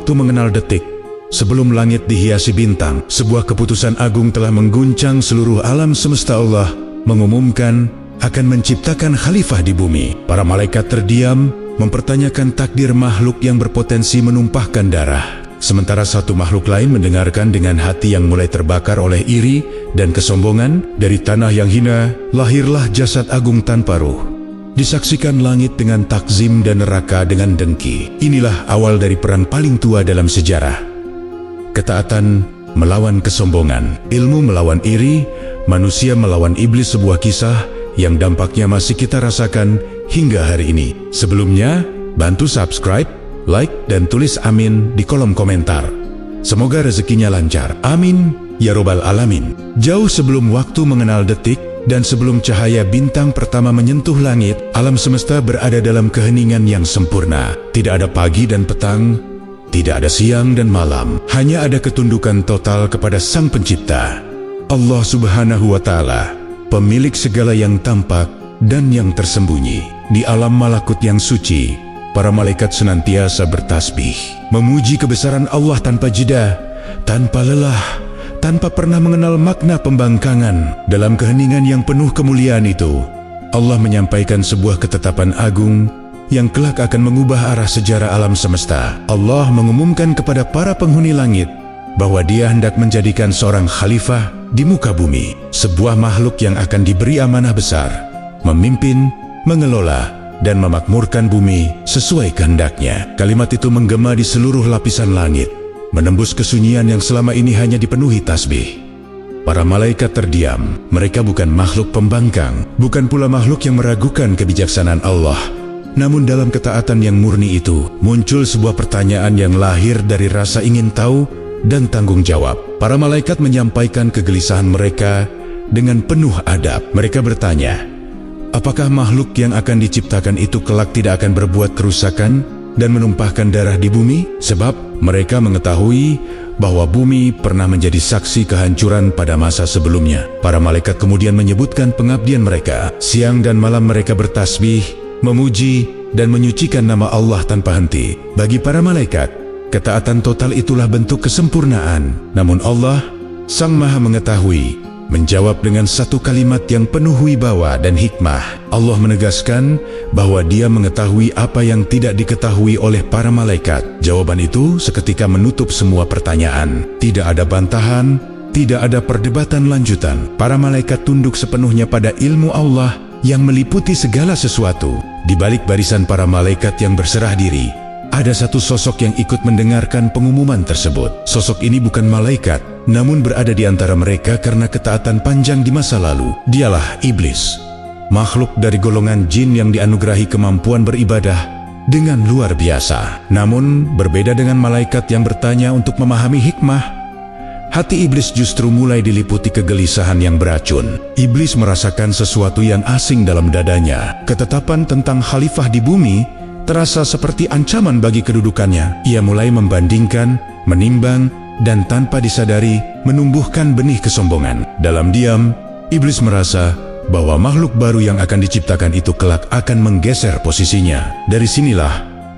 waktu mengenal detik, sebelum langit dihiasi bintang, sebuah keputusan agung telah mengguncang seluruh alam semesta. Allah mengumumkan akan menciptakan khalifah di bumi. Para malaikat terdiam, mempertanyakan takdir makhluk yang berpotensi menumpahkan darah. Sementara satu makhluk lain mendengarkan dengan hati yang mulai terbakar oleh iri dan kesombongan. Dari tanah yang hina, lahirlah jasad agung tanpa ruh. Disaksikan langit dengan takzim dan neraka dengan dengki. Inilah awal dari perang paling tua dalam sejarah. Ketaatan melawan kesombongan, ilmu melawan iri, manusia melawan iblis, sebuah kisah yang dampaknya masih kita rasakan hingga hari ini. Sebelumnya, bantu subscribe, like, dan tulis amin di kolom komentar. Semoga rezekinya lancar. Amin, ya robbal alamin. Jauh sebelum waktu mengenal detik, dan sebelum cahaya bintang pertama menyentuh langit, alam semesta berada dalam keheningan yang sempurna. Tidak ada pagi dan petang, tidak ada siang dan malam. Hanya ada ketundukan total kepada Sang Pencipta, Allah Subhanahu wa Ta'ala, pemilik segala yang tampak dan yang tersembunyi. Di alam malakut yang suci, para malaikat senantiasa bertasbih, memuji kebesaran Allah tanpa jeda, tanpa lelah, tanpa pernah mengenal makna pembangkangan. Dalam keheningan yang penuh kemuliaan itu, Allah menyampaikan sebuah ketetapan agung yang kelak akan mengubah arah sejarah alam semesta. Allah mengumumkan kepada para penghuni langit bahwa Dia hendak menjadikan seorang khalifah di muka bumi, sebuah makhluk yang akan diberi amanah besar, memimpin, mengelola, dan memakmurkan bumi sesuai kehendaknya. Kalimat itu menggema di seluruh lapisan langit, menembus kesunyian yang selama ini hanya dipenuhi tasbih. Para malaikat terdiam. Mereka bukan makhluk pembangkang, bukan pula makhluk yang meragukan kebijaksanaan Allah. Namun dalam ketaatan yang murni itu, muncul sebuah pertanyaan yang lahir dari rasa ingin tahu dan tanggung jawab. Para malaikat menyampaikan kegelisahan mereka dengan penuh adab. Mereka bertanya, apakah makhluk yang akan diciptakan itu kelak tidak akan berbuat kerusakan dan menumpahkan darah di bumi? Sebab mereka mengetahui bahwa bumi pernah menjadi saksi kehancuran pada masa sebelumnya. Para malaikat kemudian menyebutkan pengabdian mereka. Siang dan malam mereka bertasbih, memuji, dan menyucikan nama Allah tanpa henti. Bagi para malaikat, ketaatan total itulah bentuk kesempurnaan. Namun Allah, Sang Maha Mengetahui, menjawab dengan satu kalimat yang penuh wibawa dan hikmah. Allah menegaskan bahwa Dia mengetahui apa yang tidak diketahui oleh para malaikat. Jawaban itu seketika menutup semua pertanyaan. Tidak ada bantahan, tidak ada perdebatan lanjutan. Para malaikat tunduk sepenuhnya pada ilmu Allah yang meliputi segala sesuatu. Di balik barisan para malaikat yang berserah diri, ada satu sosok yang ikut mendengarkan pengumuman tersebut. Sosok ini bukan malaikat, namun berada di antara mereka karena ketaatan panjang di masa lalu. Dialah iblis, makhluk dari golongan jin yang dianugerahi kemampuan beribadah dengan luar biasa. Namun berbeda dengan malaikat yang bertanya untuk memahami hikmah, hati iblis justru mulai diliputi kegelisahan yang beracun. Iblis merasakan sesuatu yang asing dalam dadanya. Ketetapan tentang khalifah di bumi terasa seperti ancaman bagi kedudukannya. Ia mulai membandingkan, menimbang, dan tanpa disadari menumbuhkan benih kesombongan. Dalam diam, iblis merasa bahwa makhluk baru yang akan diciptakan itu kelak akan menggeser posisinya. Dari sinilah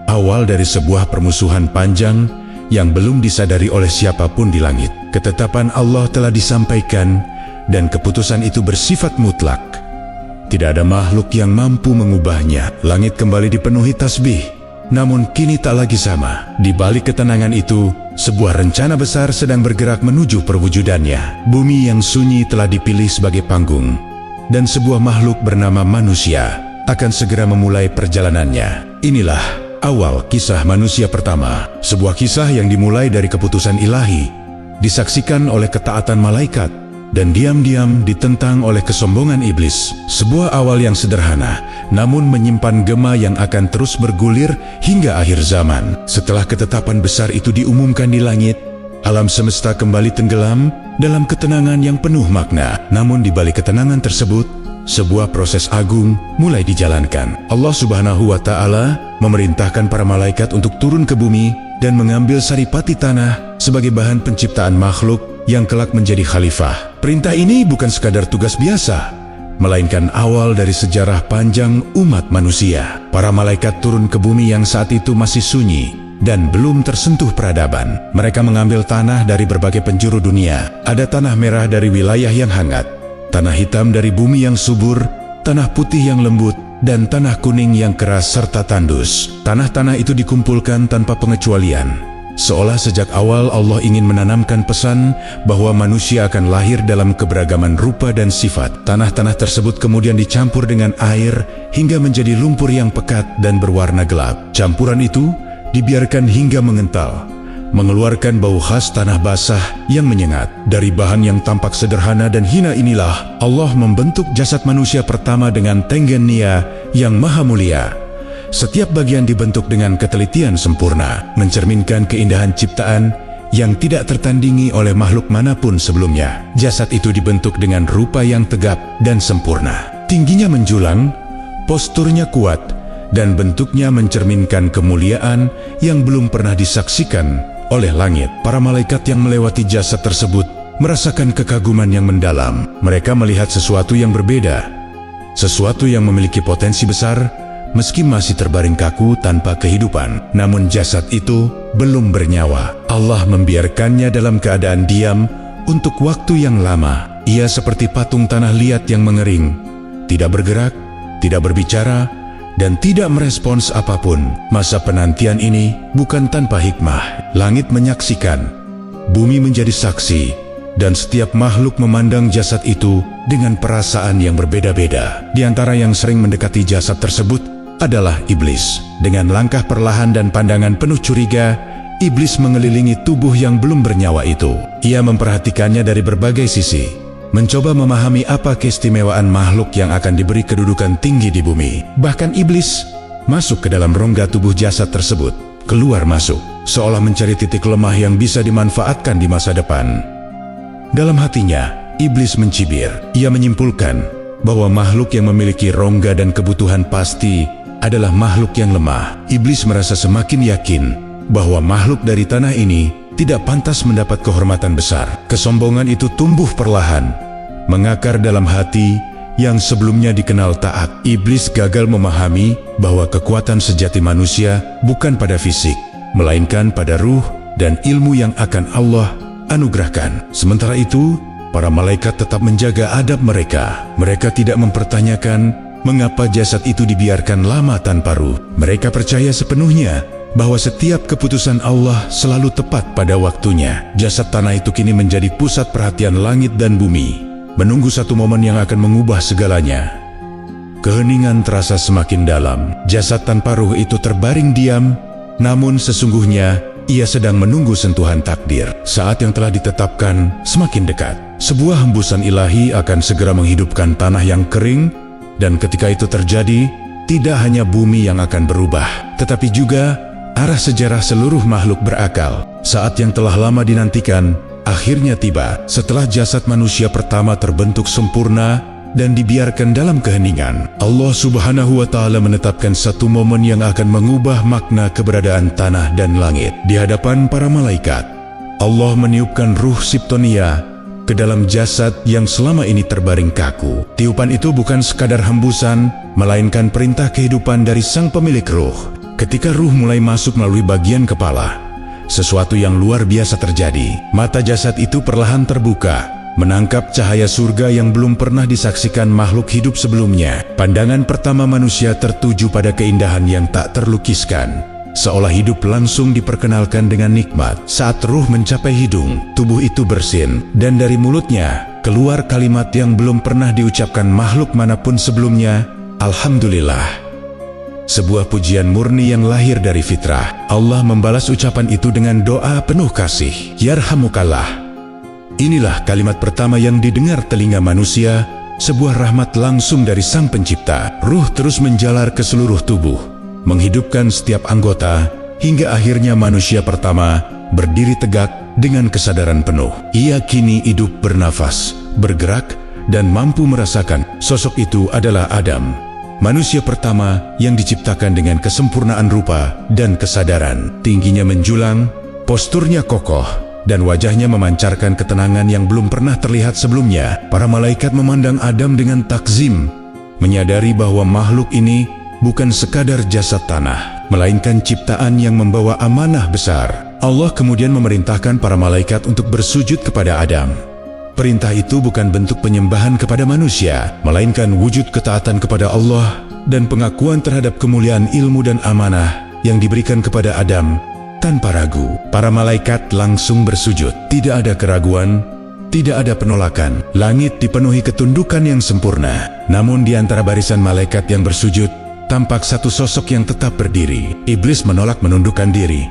awal dari sebuah permusuhan panjang yang belum disadari oleh siapapun di langit. Ketetapan Allah telah disampaikan dan keputusan itu bersifat mutlak. Tidak ada makhluk yang mampu mengubahnya. Langit kembali dipenuhi tasbih, namun kini tak lagi sama. Di balik ketenangan itu, sebuah rencana besar sedang bergerak menuju perwujudannya. Bumi yang sunyi telah dipilih sebagai panggung, dan sebuah makhluk bernama manusia akan segera memulai perjalanannya. Inilah awal kisah manusia pertama, sebuah kisah yang dimulai dari keputusan ilahi, disaksikan oleh ketaatan malaikat, dan diam-diam ditentang oleh kesombongan iblis. Sebuah awal yang sederhana, namun menyimpan gema yang akan terus bergulir hingga akhir zaman. Setelah ketetapan besar itu diumumkan di langit, alam semesta kembali tenggelam dalam ketenangan yang penuh makna. Namun di balik ketenangan tersebut, sebuah proses agung mulai dijalankan. Allah Subhanahu wa Ta'ala memerintahkan para malaikat untuk turun ke bumi dan mengambil saripati tanah sebagai bahan penciptaan makhluk yang kelak menjadi khalifah. Perintah ini bukan sekadar tugas biasa, melainkan awal dari sejarah panjang umat manusia. Para malaikat turun ke bumi yang saat itu masih sunyi, dan belum tersentuh peradaban. Mereka mengambil tanah dari berbagai penjuru dunia. Ada tanah merah dari wilayah yang hangat, tanah hitam dari bumi yang subur, tanah putih yang lembut, dan tanah kuning yang keras serta tandus. Tanah-tanah itu dikumpulkan tanpa pengecualian. Seolah sejak awal Allah ingin menanamkan pesan bahwa manusia akan lahir dalam keberagaman rupa dan sifat. Tanah-tanah tersebut kemudian dicampur dengan air hingga menjadi lumpur yang pekat dan berwarna gelap. Campuran itu dibiarkan hingga mengental, mengeluarkan bau khas tanah basah yang menyengat. Dari bahan yang tampak sederhana dan hina inilah Allah membentuk jasad manusia pertama dengan tenggen nia yang maha mulia. Setiap bagian dibentuk dengan ketelitian sempurna, mencerminkan keindahan ciptaan yang tidak tertandingi oleh makhluk manapun sebelumnya. Jasad itu dibentuk dengan rupa yang tegap dan sempurna. Tingginya menjulang, posturnya kuat, dan bentuknya mencerminkan kemuliaan yang belum pernah disaksikan oleh langit. Para malaikat yang melewati jasad tersebut merasakan kekaguman yang mendalam. Mereka melihat sesuatu yang berbeda, sesuatu yang memiliki potensi besar, meski masih terbaring kaku tanpa kehidupan. Namun jasad itu belum bernyawa. Allah membiarkannya dalam keadaan diam untuk waktu yang lama. Ia seperti patung tanah liat yang mengering, tidak bergerak, tidak berbicara, dan tidak merespons apapun. Masa penantian ini bukan tanpa hikmah. Langit menyaksikan, bumi menjadi saksi, dan setiap makhluk memandang jasad itu dengan perasaan yang berbeda-beda. Di antara yang sering mendekati jasad tersebut adalah iblis. Dengan langkah perlahan dan pandangan penuh curiga, iblis mengelilingi tubuh yang belum bernyawa itu. Ia memperhatikannya dari berbagai sisi, mencoba memahami apa keistimewaan makhluk yang akan diberi kedudukan tinggi di bumi. Bahkan iblis masuk ke dalam rongga tubuh jasad tersebut, keluar masuk, seolah mencari titik lemah yang bisa dimanfaatkan di masa depan. Dalam hatinya, iblis mencibir. Ia menyimpulkan bahwa makhluk yang memiliki rongga dan kebutuhan pasti adalah makhluk yang lemah. Iblis merasa semakin yakin bahwa makhluk dari tanah ini tidak pantas mendapat kehormatan besar. Kesombongan itu tumbuh perlahan, mengakar dalam hati yang sebelumnya dikenal taat. Iblis gagal memahami bahwa kekuatan sejati manusia bukan pada fisik, melainkan pada ruh dan ilmu yang akan Allah anugerahkan. Sementara itu, para malaikat tetap menjaga adab mereka. Mereka tidak mempertanyakan mengapa jasad itu dibiarkan lama tanpa ruh. Mereka percaya sepenuhnya bahwa setiap keputusan Allah selalu tepat pada waktunya. Jasad tanah itu kini menjadi pusat perhatian langit dan bumi, menunggu satu momen yang akan mengubah segalanya. Keheningan terasa semakin dalam. Jasad tanpa ruh itu terbaring diam, namun sesungguhnya ia sedang menunggu sentuhan takdir. Saat yang telah ditetapkan semakin dekat. Sebuah hembusan ilahi akan segera menghidupkan tanah yang kering, dan ketika itu terjadi, tidak hanya bumi yang akan berubah, tetapi juga arah sejarah seluruh makhluk berakal. Saat yang telah lama dinantikan akhirnya tiba. Setelah jasad manusia pertama terbentuk sempurna dan dibiarkan dalam keheningan, Allah Subhanahu wa Ta'ala menetapkan satu momen yang akan mengubah makna keberadaan tanah dan langit. Di hadapan para malaikat, Allah meniupkan ruh Siptonia ke dalam jasad yang selama ini terbaring kaku. Tiupan itu bukan sekadar hembusan, melainkan perintah kehidupan dari sang pemilik ruh. Ketika ruh mulai masuk melalui bagian kepala, sesuatu yang luar biasa terjadi. Mata jasad itu perlahan terbuka, menangkap cahaya surga yang belum pernah disaksikan makhluk hidup sebelumnya. Pandangan pertama manusia tertuju pada keindahan yang tak terlukiskan, seolah hidup langsung diperkenalkan dengan nikmat. Saat ruh mencapai hidung, tubuh itu bersin, dan dari mulutnya keluar kalimat yang belum pernah diucapkan makhluk manapun sebelumnya, Alhamdulillah. Sebuah pujian murni yang lahir dari fitrah. Allah membalas ucapan itu dengan doa penuh kasih, Yarhamukallah. Inilah kalimat pertama yang didengar telinga manusia, sebuah rahmat langsung dari Sang Pencipta. Ruh terus menjalar ke seluruh tubuh, menghidupkan setiap anggota, hingga akhirnya manusia pertama berdiri tegak dengan kesadaran penuh. Ia kini hidup, bernafas, bergerak, dan mampu merasakan. Sosok itu adalah Adam, manusia pertama yang diciptakan dengan kesempurnaan rupa dan kesadaran. Tingginya menjulang, posturnya kokoh, dan wajahnya memancarkan ketenangan yang belum pernah terlihat sebelumnya. Para malaikat memandang Adam dengan takzim, menyadari bahwa makhluk ini bukan sekadar jasad tanah, melainkan ciptaan yang membawa amanah besar. Allah kemudian memerintahkan para malaikat untuk bersujud kepada Adam. Perintah itu bukan bentuk penyembahan kepada manusia, melainkan wujud ketaatan kepada Allah dan pengakuan terhadap kemuliaan ilmu dan amanah yang diberikan kepada Adam tanpa ragu. Para malaikat langsung bersujud. Tidak ada keraguan, tidak ada penolakan. Langit dipenuhi ketundukan yang sempurna. Namun di antara barisan malaikat yang bersujud, tampak satu sosok yang tetap berdiri. Iblis menolak menundukkan diri.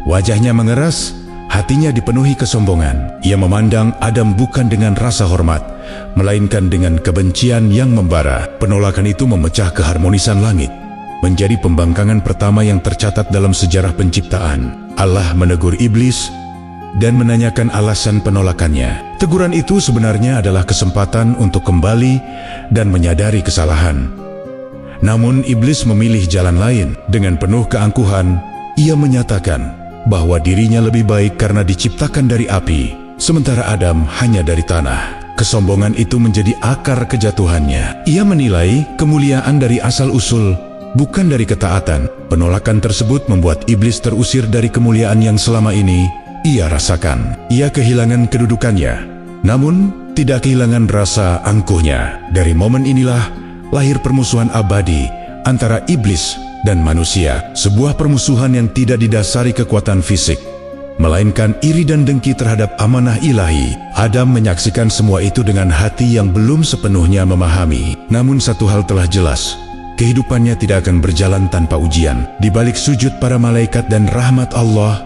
Wajahnya mengeras, hatinya dipenuhi kesombongan. Ia memandang Adam bukan dengan rasa hormat, melainkan dengan kebencian yang membara. Penolakan itu memecah keharmonisan langit. Menjadi pembangkangan pertama yang tercatat dalam sejarah penciptaan. Allah menegur iblis dan menanyakan alasan penolakannya. Teguran itu sebenarnya adalah kesempatan untuk kembali dan menyadari kesalahan. Namun iblis memilih jalan lain. Dengan penuh keangkuhan, ia menyatakan bahwa dirinya lebih baik karena diciptakan dari api, sementara Adam hanya dari tanah. Kesombongan itu menjadi akar kejatuhannya. Ia menilai kemuliaan dari asal-usul, bukan dari ketaatan. Penolakan tersebut membuat iblis terusir dari kemuliaan yang selama ini ia rasakan. Ia kehilangan kedudukannya, namun tidak kehilangan rasa angkuhnya. Dari momen inilah lahir permusuhan abadi antara iblis dan manusia. Sebuah permusuhan yang tidak didasari kekuatan fisik, melainkan iri dan dengki terhadap amanah ilahi. Adam menyaksikan semua itu dengan hati yang belum sepenuhnya memahami. Namun satu hal telah jelas, kehidupannya tidak akan berjalan tanpa ujian. Di balik sujud para malaikat dan rahmat Allah,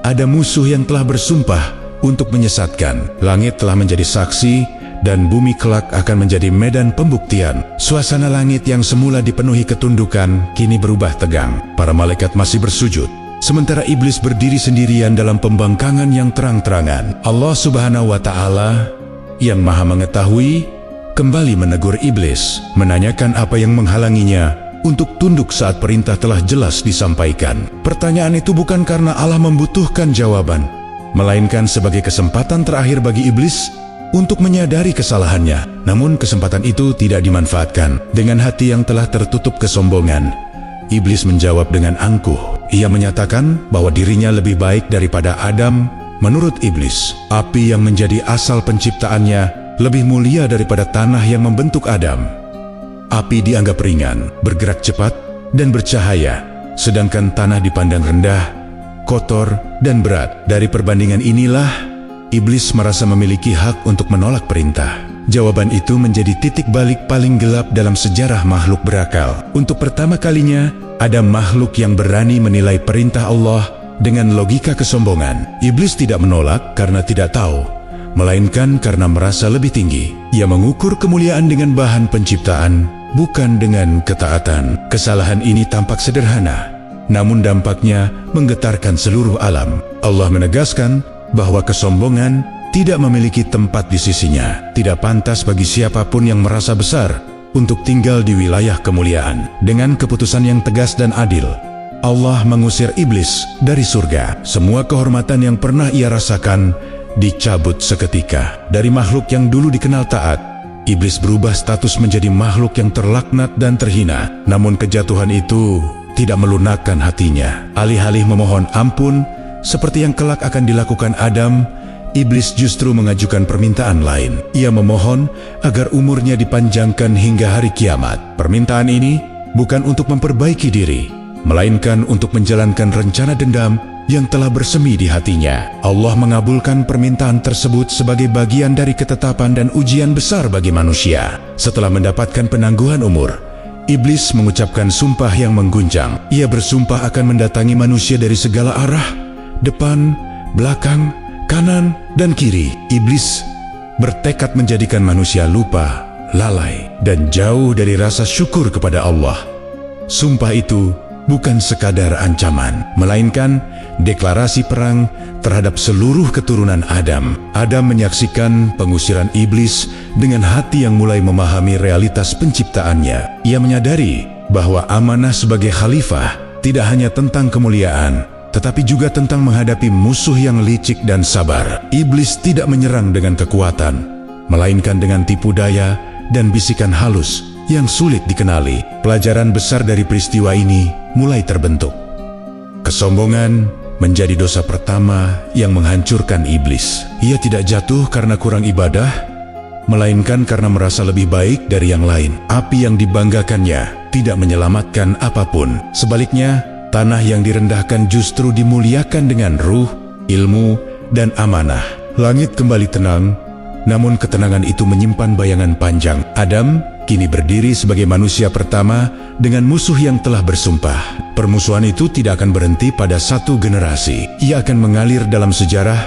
ada musuh yang telah bersumpah untuk menyesatkan. Langit telah menjadi saksi, dan bumi kelak akan menjadi medan pembuktian. Suasana langit yang semula dipenuhi ketundukan kini berubah tegang. Para malaikat masih bersujud, sementara iblis berdiri sendirian dalam pembangkangan yang terang-terangan. Allah Subhanahu wa Ta'ala yang Maha Mengetahui kembali menegur iblis, menanyakan apa yang menghalanginya untuk tunduk saat perintah telah jelas disampaikan. Pertanyaan itu bukan karena Allah membutuhkan jawaban, melainkan sebagai kesempatan terakhir bagi iblis untuk menyadari kesalahannya. Namun kesempatan itu tidak dimanfaatkan. Dengan hati yang telah tertutup kesombongan, iblis menjawab dengan angkuh. Ia menyatakan bahwa dirinya lebih baik daripada Adam. Menurut iblis, api yang menjadi asal penciptaannya lebih mulia daripada tanah yang membentuk Adam. Api dianggap ringan, bergerak cepat, dan bercahaya, sedangkan tanah dipandang rendah, kotor, dan berat. Dari perbandingan inilah iblis merasa memiliki hak untuk menolak perintah. Jawaban itu menjadi titik balik paling gelap dalam sejarah makhluk berakal. Untuk pertama kalinya, ada makhluk yang berani menilai perintah Allah dengan logika kesombongan. Iblis tidak menolak karena tidak tahu, melainkan karena merasa lebih tinggi. Ia mengukur kemuliaan dengan bahan penciptaan, bukan dengan ketaatan. Kesalahan ini tampak sederhana, namun dampaknya menggetarkan seluruh alam. Allah menegaskan bahwa kesombongan tidak memiliki tempat di sisinya. Tidak pantas bagi siapapun yang merasa besar untuk tinggal di wilayah kemuliaan. Dengan keputusan yang tegas dan adil, Allah mengusir iblis dari surga. Semua kehormatan yang pernah ia rasakan dicabut seketika. Dari makhluk yang dulu dikenal taat, iblis berubah status menjadi makhluk yang terlaknat dan terhina. Namun kejatuhan itu tidak melunakkan hatinya. Alih-alih memohon ampun seperti yang kelak akan dilakukan Adam, iblis justru mengajukan permintaan lain. Ia memohon agar umurnya dipanjangkan hingga hari kiamat. Permintaan ini bukan untuk memperbaiki diri, melainkan untuk menjalankan rencana dendam yang telah bersemi di hatinya. Allah mengabulkan permintaan tersebut sebagai bagian dari ketetapan dan ujian besar bagi manusia. Setelah mendapatkan penangguhan umur, iblis mengucapkan sumpah yang mengguncang. Ia bersumpah akan mendatangi manusia dari segala arah, depan, belakang, kanan, dan kiri. Iblis bertekad menjadikan manusia lupa, lalai, dan jauh dari rasa syukur kepada Allah. Sumpah itu bukan sekadar ancaman, melainkan deklarasi perang terhadap seluruh keturunan Adam. Adam menyaksikan pengusiran iblis dengan hati yang mulai memahami realitas penciptaannya. Ia menyadari bahwa amanah sebagai khalifah tidak hanya tentang kemuliaan, tetapi juga tentang menghadapi musuh yang licik dan sabar. Iblis tidak menyerang dengan kekuatan, melainkan dengan tipu daya dan bisikan halus yang sulit dikenali. Pelajaran besar dari peristiwa ini mulai terbentuk. Kesombongan menjadi dosa pertama yang menghancurkan iblis. Ia tidak jatuh karena kurang ibadah, melainkan karena merasa lebih baik dari yang lain. Api yang dibanggakannya tidak menyelamatkan apapun. Sebaliknya, tanah yang direndahkan justru dimuliakan dengan ruh, ilmu, dan amanah. Langit kembali tenang, namun ketenangan itu menyimpan bayangan panjang. Adam kini berdiri sebagai manusia pertama dengan musuh yang telah bersumpah. Permusuhan itu tidak akan berhenti pada satu generasi. Ia akan mengalir dalam sejarah,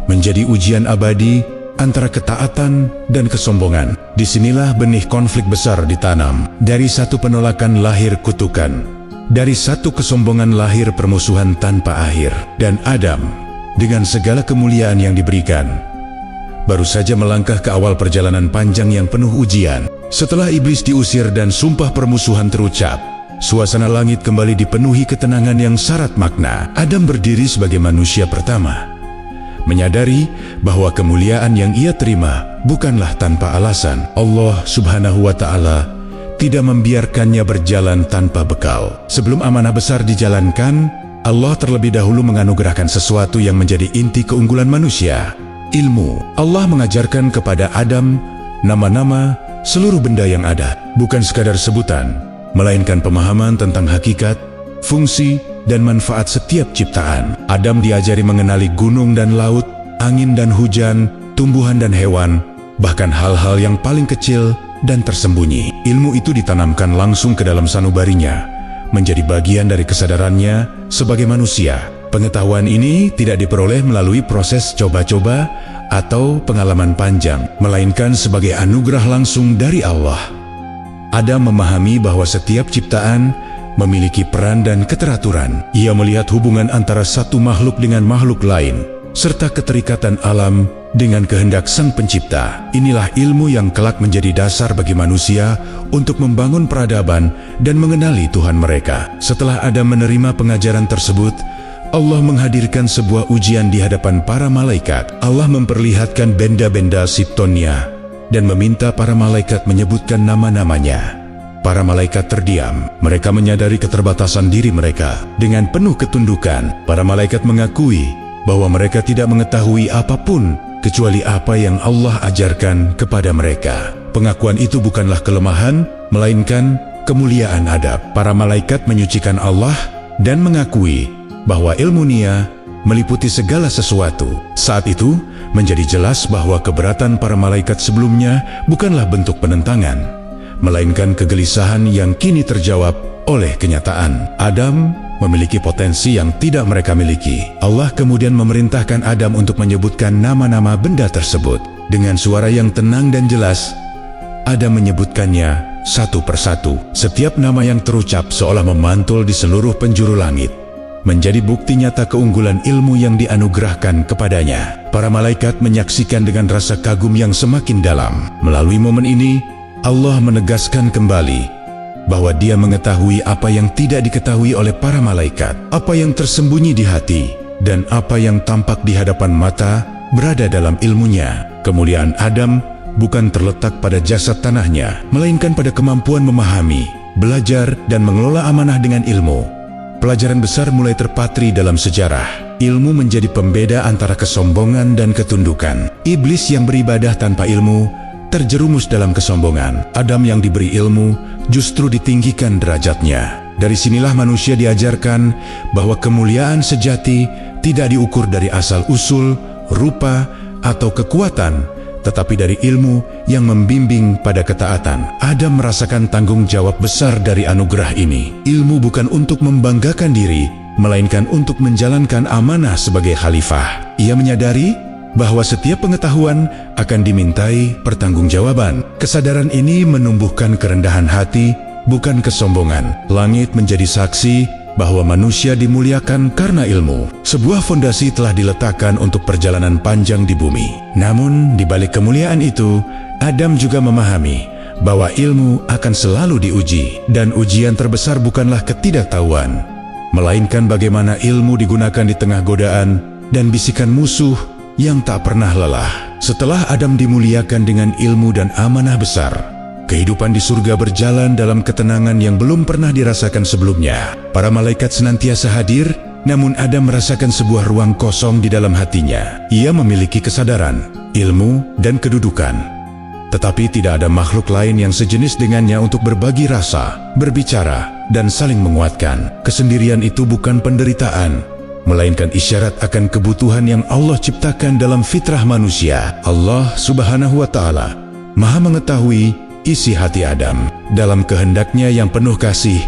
menjadi ujian abadi antara ketaatan dan kesombongan. Disinilah benih konflik besar ditanam. Dari satu penolakan lahir kutukan. Dari satu kesombongan lahir permusuhan tanpa akhir. Dan Adam, dengan segala kemuliaan yang diberikan, baru saja melangkah ke awal perjalanan panjang yang penuh ujian. Setelah iblis diusir dan sumpah permusuhan terucap, suasana langit kembali dipenuhi ketenangan yang syarat makna. Adam berdiri sebagai manusia pertama, menyadari bahwa kemuliaan yang ia terima bukanlah tanpa alasan. Allah Subhanahu wa Ta'ala tidak membiarkannya berjalan tanpa bekal. Sebelum amanah besar dijalankan, Allah terlebih dahulu menganugerahkan sesuatu yang menjadi inti keunggulan manusia: ilmu. Allah mengajarkan kepada Adam nama-nama seluruh benda yang ada, bukan sekadar sebutan, melainkan pemahaman tentang hakikat, fungsi, dan manfaat setiap ciptaan. Adam diajari mengenali gunung dan laut, angin dan hujan, tumbuhan dan hewan, bahkan hal-hal yang paling kecil dan tersembunyi. Ilmu itu ditanamkan langsung ke dalam sanubarinya, menjadi bagian dari kesadarannya sebagai manusia. Pengetahuan ini tidak diperoleh melalui proses coba-coba atau pengalaman panjang, melainkan sebagai anugerah langsung dari Allah. Adam memahami bahwa setiap ciptaan memiliki peran dan keteraturan. Ia melihat hubungan antara satu makhluk dengan makhluk lain, serta keterikatan alam dengan kehendak Sang Pencipta. Inilah ilmu yang kelak menjadi dasar bagi manusia untuk membangun peradaban dan mengenali Tuhan mereka. Setelah Adam menerima pengajaran tersebut, Allah menghadirkan sebuah ujian di hadapan para malaikat. Allah memperlihatkan benda-benda Siptonia dan meminta para malaikat menyebutkan nama-namanya. Para malaikat terdiam. Mereka menyadari keterbatasan diri mereka. Dengan penuh ketundukan, para malaikat mengakui bahwa mereka tidak mengetahui apapun kecuali apa yang Allah ajarkan kepada mereka. Pengakuan itu bukanlah kelemahan, melainkan kemuliaan adab. Para malaikat menyucikan Allah dan mengakui bahwa ilmunya meliputi segala sesuatu. Saat itu menjadi jelas bahwa keberatan para malaikat sebelumnya bukanlah bentuk penentangan, melainkan kegelisahan yang kini terjawab oleh kenyataan. Adam memiliki potensi yang tidak mereka miliki. Allah kemudian memerintahkan Adam untuk menyebutkan nama-nama benda tersebut. Dengan suara yang tenang dan jelas, Adam menyebutkannya satu persatu. Setiap nama yang terucap seolah memantul di seluruh penjuru langit, menjadi bukti nyata keunggulan ilmu yang dianugerahkan kepadanya. Para malaikat menyaksikan dengan rasa kagum yang semakin dalam. Melalui momen ini, Allah menegaskan kembali bahwa Dia mengetahui apa yang tidak diketahui oleh para malaikat. Apa yang tersembunyi di hati dan apa yang tampak di hadapan mata berada dalam ilmunya. Kemuliaan Adam bukan terletak pada jasad tanahnya, melainkan pada kemampuan memahami, belajar, dan mengelola amanah dengan ilmu. Pelajaran besar mulai terpatri dalam sejarah. Ilmu menjadi pembeda antara kesombongan dan ketundukan. Iblis yang beribadah tanpa ilmu terjerumus dalam kesombongan. Adam yang diberi ilmu justru ditinggikan derajatnya. Dari sinilah manusia diajarkan bahwa kemuliaan sejati tidak diukur dari asal-usul, rupa, atau kekuatan, tetapi dari ilmu yang membimbing pada ketaatan. Adam merasakan tanggung jawab besar dari anugerah ini. Ilmu bukan untuk membanggakan diri, melainkan untuk menjalankan amanah sebagai khalifah. Ia menyadari bahwa setiap pengetahuan akan dimintai pertanggungjawaban. Kesadaran ini menumbuhkan kerendahan hati, bukan kesombongan. Langit menjadi saksi bahwa manusia dimuliakan karena ilmu. Sebuah fondasi telah diletakkan untuk perjalanan panjang di bumi. Namun, di balik kemuliaan itu, Adam juga memahami bahwa ilmu akan selalu diuji. Dan ujian terbesar bukanlah ketidaktahuan, melainkan bagaimana ilmu digunakan di tengah godaan dan bisikan musuh yang tak pernah lelah. Setelah Adam dimuliakan dengan ilmu dan amanah besar, Kehidupan di surga berjalan dalam ketenangan yang belum pernah dirasakan sebelumnya. Para malaikat senantiasa hadir, namun Adam merasakan sebuah ruang kosong di dalam hatinya. Ia memiliki kesadaran, ilmu, dan kedudukan. Tetapi tidak ada makhluk lain yang sejenis dengannya untuk berbagi rasa, berbicara, dan saling menguatkan. Kesendirian itu bukan penderitaan, melainkan isyarat akan kebutuhan yang Allah ciptakan dalam fitrah manusia. Allah Subhanahu wa Ta'ala Maha mengetahui isi hati Adam. Dalam kehendaknya yang penuh kasih,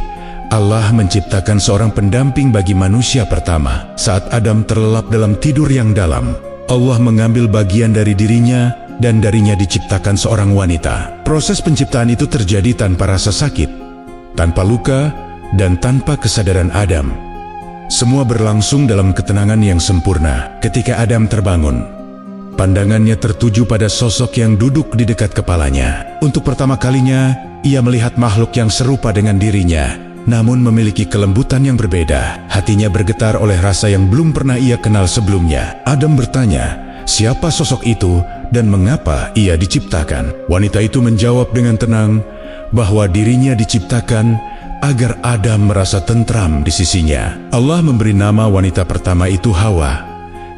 Allah menciptakan seorang pendamping bagi manusia pertama. Saat Adam terlelap dalam tidur yang dalam, Allah mengambil bagian dari dirinya dan darinya diciptakan seorang wanita. Proses penciptaan itu terjadi tanpa rasa sakit, tanpa luka, dan tanpa kesadaran Adam. Semua berlangsung dalam ketenangan yang sempurna. Ketika Adam terbangun, pandangannya tertuju pada sosok yang duduk di dekat kepalanya. Untuk pertama kalinya, ia melihat makhluk yang serupa dengan dirinya, namun memiliki kelembutan yang berbeda. Hatinya bergetar oleh rasa yang belum pernah ia kenal sebelumnya. Adam bertanya, siapa sosok itu dan mengapa ia diciptakan? Wanita itu menjawab dengan tenang bahwa dirinya diciptakan agar Adam merasa tentram di sisinya. Allah memberi nama wanita pertama itu Hawa,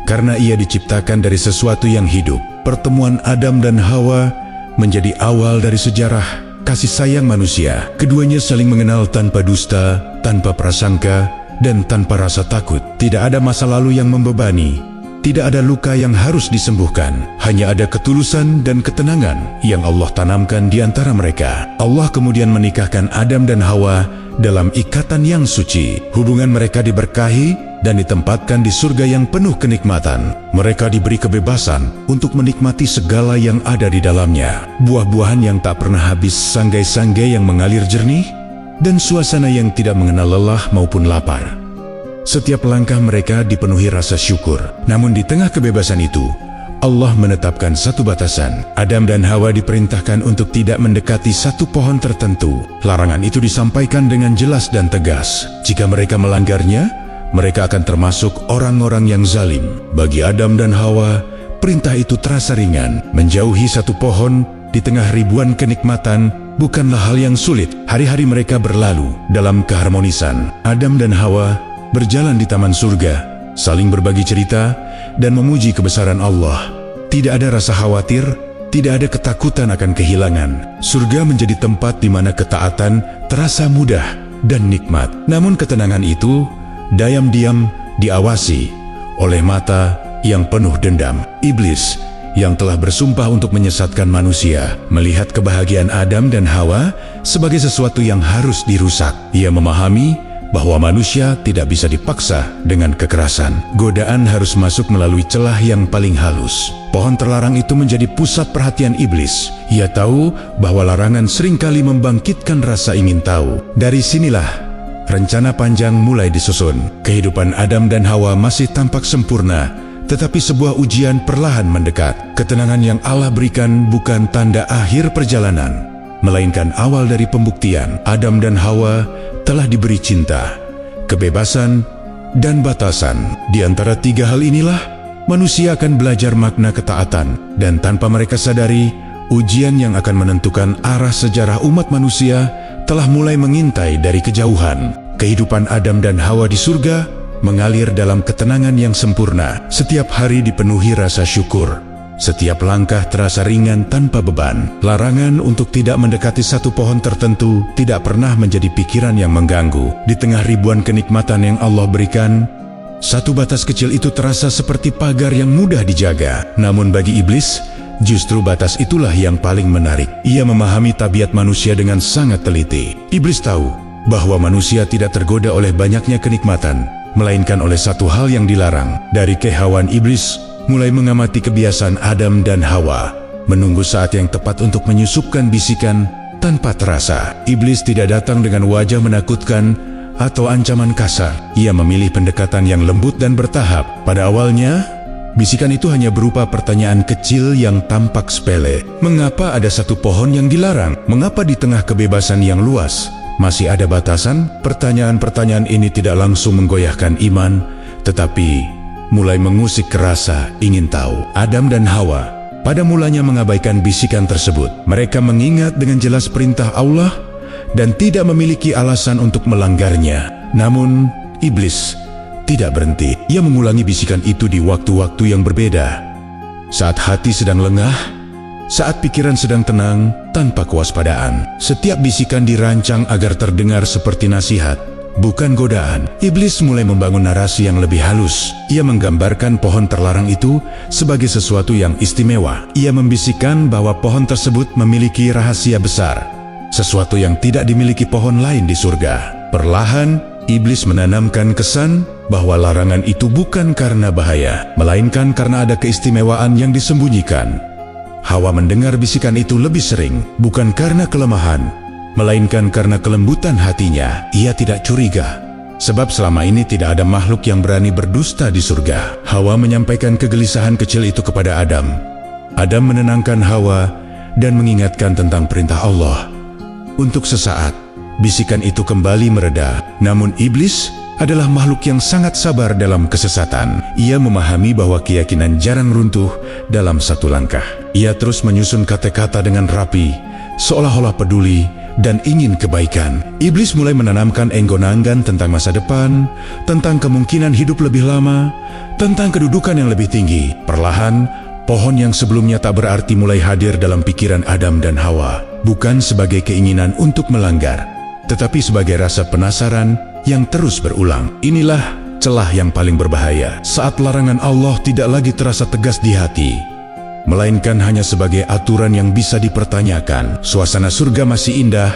karena ia diciptakan dari sesuatu yang hidup. Pertemuan Adam dan Hawa menjadi awal dari sejarah kasih sayang manusia. Keduanya saling mengenal tanpa dusta, tanpa prasangka, dan tanpa rasa takut. Tidak ada masa lalu yang membebani, tidak ada luka yang harus disembuhkan. Hanya ada ketulusan dan ketenangan yang Allah tanamkan di antara mereka. Allah kemudian menikahkan Adam dan Hawa dalam ikatan yang suci. Hubungan mereka diberkahi dan ditempatkan di surga yang penuh kenikmatan. Mereka diberi kebebasan untuk menikmati segala yang ada di dalamnya. Buah-buahan yang tak pernah habis, sanggai-sanggai yang mengalir jernih, dan suasana yang tidak mengenal lelah maupun lapar. Setiap langkah mereka dipenuhi rasa syukur. Namun di tengah kebebasan itu, Allah menetapkan satu batasan. Adam dan Hawa diperintahkan untuk tidak mendekati satu pohon tertentu. Larangan itu disampaikan dengan jelas dan tegas. Jika mereka melanggarnya, mereka akan termasuk orang-orang yang zalim. Bagi Adam dan Hawa, perintah itu terasa ringan. Menjauhi satu pohon di tengah ribuan kenikmatan bukanlah hal yang sulit. Hari-hari mereka berlalu dalam keharmonisan. Adam dan Hawa berjalan di taman surga, saling berbagi cerita dan memuji kebesaran Allah. Tidak ada rasa khawatir, tidak ada ketakutan akan kehilangan. Surga menjadi tempat di mana ketaatan terasa mudah dan nikmat. Namun ketenangan itu diam-diam diawasi oleh mata yang penuh dendam. Iblis yang telah bersumpah untuk menyesatkan manusia melihat kebahagiaan Adam dan Hawa sebagai sesuatu yang harus dirusak. Ia memahami bahwa manusia tidak bisa dipaksa dengan kekerasan. Godaan harus masuk melalui celah yang paling halus. Pohon terlarang itu menjadi pusat perhatian iblis. Ia tahu bahwa larangan seringkali membangkitkan rasa ingin tahu. Dari sinilah rencana panjang mulai disusun. Kehidupan Adam dan Hawa masih tampak sempurna, tetapi sebuah ujian perlahan mendekat. Ketenangan yang Allah berikan bukan tanda akhir perjalanan, melainkan awal dari pembuktian. Adam dan Hawa telah diberi cinta, kebebasan, dan batasan. Di antara tiga hal inilah, manusia akan belajar makna ketaatan. Dan tanpa mereka sadari, ujian yang akan menentukan arah sejarah umat manusia telah mulai mengintai dari kejauhan. Kehidupan Adam dan Hawa di surga mengalir dalam ketenangan yang sempurna. Setiap hari dipenuhi rasa syukur. Setiap langkah terasa ringan tanpa beban. Larangan untuk tidak mendekati satu pohon tertentu tidak pernah menjadi pikiran yang mengganggu. Di tengah ribuan kenikmatan yang Allah berikan, satu batas kecil itu terasa seperti pagar yang mudah dijaga. Namun bagi iblis, justru batas itulah yang paling menarik. Ia memahami tabiat manusia dengan sangat teliti. Iblis tahu bahwa manusia tidak tergoda oleh banyaknya kenikmatan, melainkan oleh satu hal yang dilarang. Dari kehauan iblis mulai mengamati kebiasaan Adam dan Hawa, menunggu saat yang tepat untuk menyusupkan bisikan tanpa terasa. Iblis tidak datang dengan wajah menakutkan atau ancaman kasar. Ia memilih pendekatan yang lembut dan bertahap. Pada awalnya, bisikan itu hanya berupa pertanyaan kecil yang tampak sepele. Mengapa ada satu pohon yang dilarang? Mengapa di tengah kebebasan yang luas masih ada batasan? Pertanyaan-pertanyaan ini tidak langsung menggoyahkan iman, tetapi mulai mengusik rasa ingin tahu. Adam dan Hawa pada mulanya mengabaikan bisikan tersebut. Mereka mengingat dengan jelas perintah Allah dan tidak memiliki alasan untuk melanggarnya. Namun, iblis tidak berhenti. Ia mengulangi bisikan itu di waktu-waktu yang berbeda. Saat hati sedang lengah, saat pikiran sedang tenang, tanpa kewaspadaan. Setiap bisikan dirancang agar terdengar seperti nasihat, bukan godaan. Iblis mulai membangun narasi yang lebih halus. Ia menggambarkan pohon terlarang itu sebagai sesuatu yang istimewa. Ia membisikkan bahwa pohon tersebut memiliki rahasia besar, sesuatu yang tidak dimiliki pohon lain di surga. Perlahan, iblis menanamkan kesan bahwa larangan itu bukan karena bahaya, melainkan karena ada keistimewaan yang disembunyikan. Hawa mendengar bisikan itu lebih sering, bukan karena kelemahan, melainkan karena kelembutan hatinya. Ia tidak curiga, sebab selama ini tidak ada makhluk yang berani berdusta di surga. Hawa menyampaikan kegelisahan kecil itu kepada Adam. Adam menenangkan Hawa dan mengingatkan tentang perintah Allah. Untuk sesaat, bisikan itu kembali mereda. Namun iblis adalah makhluk yang sangat sabar dalam kesesatan. Ia memahami bahwa keyakinan jarang runtuh dalam satu langkah. Ia terus menyusun kata-kata dengan rapi, seolah-olah peduli dan ingin kebaikan. Iblis mulai menanamkan enggon-enggan tentang masa depan, tentang kemungkinan hidup lebih lama, tentang kedudukan yang lebih tinggi. Perlahan, pohon yang sebelumnya tak berarti mulai hadir dalam pikiran Adam dan Hawa, bukan sebagai keinginan untuk melanggar, tetapi sebagai rasa penasaran yang terus berulang. Inilah celah yang paling berbahaya, saat larangan Allah tidak lagi terasa tegas di hati, melainkan hanya sebagai aturan yang bisa dipertanyakan. Suasana surga masih indah,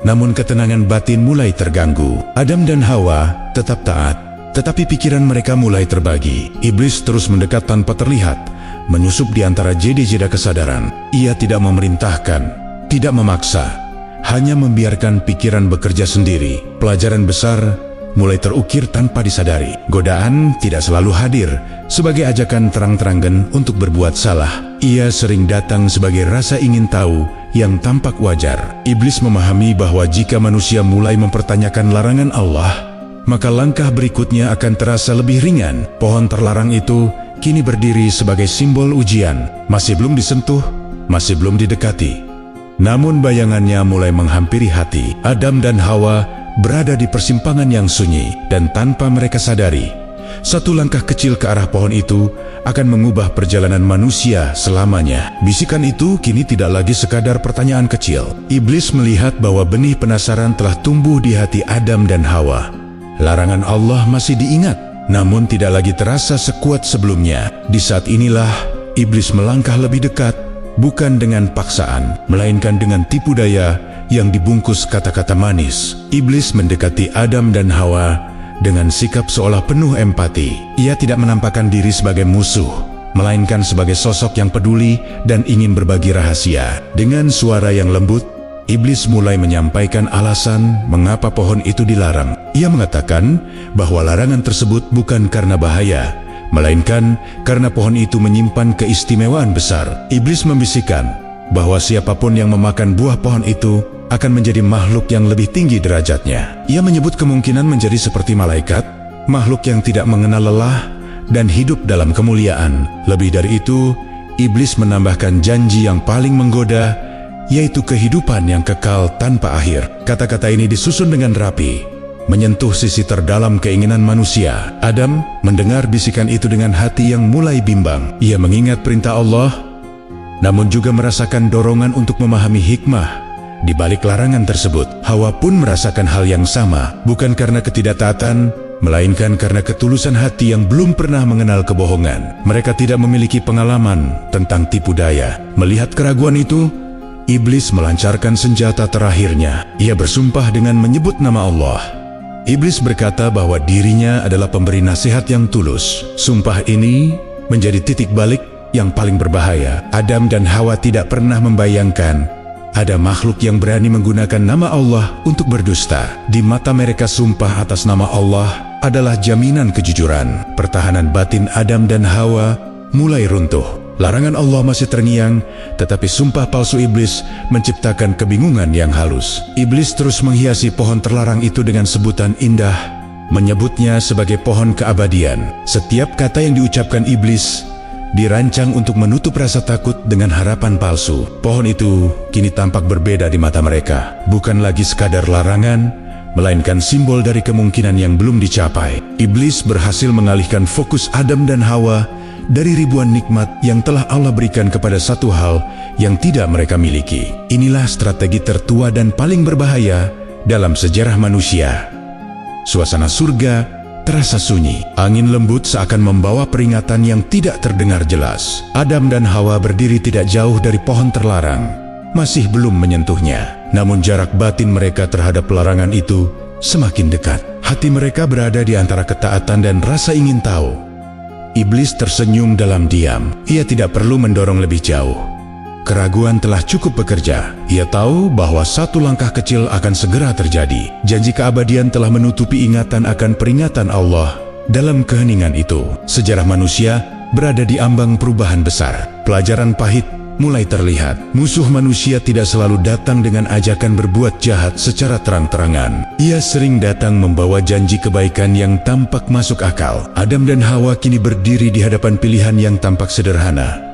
namun ketenangan batin mulai terganggu. Adam dan Hawa tetap taat, tetapi pikiran mereka mulai terbagi. Iblis terus mendekat tanpa terlihat, menyusup di antara jeda-jeda kesadaran. Ia tidak memerintahkan, tidak memaksa, hanya membiarkan pikiran bekerja sendiri. Pelajaran besar mulai terukir tanpa disadari. Godaan tidak selalu hadir sebagai ajakan terang-terangan untuk berbuat salah. Ia sering datang sebagai rasa ingin tahu yang tampak wajar. Iblis memahami bahwa jika manusia mulai mempertanyakan larangan Allah, maka langkah berikutnya akan terasa lebih ringan. Pohon terlarang itu kini berdiri sebagai simbol ujian. Masih belum disentuh, masih belum didekati, namun bayangannya mulai menghampiri hati. Adam dan Hawa berada di persimpangan yang sunyi, dan tanpa mereka sadari, satu langkah kecil ke arah pohon itu akan mengubah perjalanan manusia selamanya. Bisikan itu kini tidak lagi sekadar pertanyaan kecil. Iblis melihat bahwa benih penasaran telah tumbuh di hati Adam dan Hawa. Larangan Allah masih diingat, namun tidak lagi terasa sekuat sebelumnya. Di saat inilah, iblis melangkah lebih dekat, bukan dengan paksaan, melainkan dengan tipu daya yang dibungkus kata-kata manis. Iblis mendekati Adam dan Hawa dengan sikap seolah penuh empati. Ia tidak menampakkan diri sebagai musuh, melainkan sebagai sosok yang peduli dan ingin berbagi rahasia. Dengan suara yang lembut, iblis mulai menyampaikan alasan mengapa pohon itu dilarang. Ia mengatakan bahwa larangan tersebut bukan karena bahaya, melainkan karena pohon itu menyimpan keistimewaan besar. Iblis membisikkan bahwa siapapun yang memakan buah pohon itu akan menjadi makhluk yang lebih tinggi derajatnya. Ia menyebut kemungkinan menjadi seperti malaikat, makhluk yang tidak mengenal lelah dan hidup dalam kemuliaan. Lebih dari itu, iblis menambahkan janji yang paling menggoda, yaitu kehidupan yang kekal tanpa akhir. Kata-kata ini disusun dengan rapi, menyentuh sisi terdalam keinginan manusia. Adam mendengar bisikan itu dengan hati yang mulai bimbang. Ia mengingat perintah Allah, namun juga merasakan dorongan untuk memahami hikmah di balik larangan tersebut. Hawa pun merasakan hal yang sama, bukan karena ketidaktaatan, melainkan karena ketulusan hati yang belum pernah mengenal kebohongan. Mereka tidak memiliki pengalaman tentang tipu daya. Melihat keraguan itu, iblis melancarkan senjata terakhirnya. Ia bersumpah dengan menyebut nama Allah. Iblis berkata bahwa dirinya adalah pemberi nasihat yang tulus. Sumpah ini menjadi titik balik yang paling berbahaya. Adam dan Hawa tidak pernah membayangkan ada makhluk yang berani menggunakan nama Allah untuk berdusta. Di mata mereka, sumpah atas nama Allah adalah jaminan kejujuran. Pertahanan batin Adam dan Hawa mulai runtuh. Larangan Allah masih terngiang, tetapi sumpah palsu iblis menciptakan kebingungan yang halus. Iblis terus menghiasi pohon terlarang itu dengan sebutan indah, menyebutnya sebagai pohon keabadian. Setiap kata yang diucapkan iblis dirancang untuk menutup rasa takut dengan harapan palsu. Pohon itu kini tampak berbeda di mata mereka. Bukan lagi sekadar larangan, melainkan simbol dari kemungkinan yang belum dicapai. Iblis berhasil mengalihkan fokus Adam dan Hawa dari ribuan nikmat yang telah Allah berikan kepada satu hal yang tidak mereka miliki. Inilah strategi tertua dan paling berbahaya dalam sejarah manusia. Suasana surga terasa sunyi. Angin lembut seakan membawa peringatan yang tidak terdengar jelas. Adam dan Hawa berdiri tidak jauh dari pohon terlarang, masih belum menyentuhnya. Namun jarak batin mereka terhadap larangan itu semakin dekat. Hati mereka berada di antara ketaatan dan rasa ingin tahu. Iblis tersenyum dalam diam. Ia tidak perlu mendorong lebih jauh. Keraguan telah cukup bekerja. Ia tahu bahwa satu langkah kecil akan segera terjadi. Janji keabadian telah menutupi ingatan akan peringatan Allah. Dalam keheningan itu, sejarah manusia berada di ambang perubahan besar. Pelajaran pahit mulai terlihat. Musuh manusia tidak selalu datang dengan ajakan berbuat jahat secara terang-terangan. Ia sering datang membawa janji kebaikan yang tampak masuk akal. Adam dan Hawa kini berdiri di hadapan pilihan yang tampak sederhana,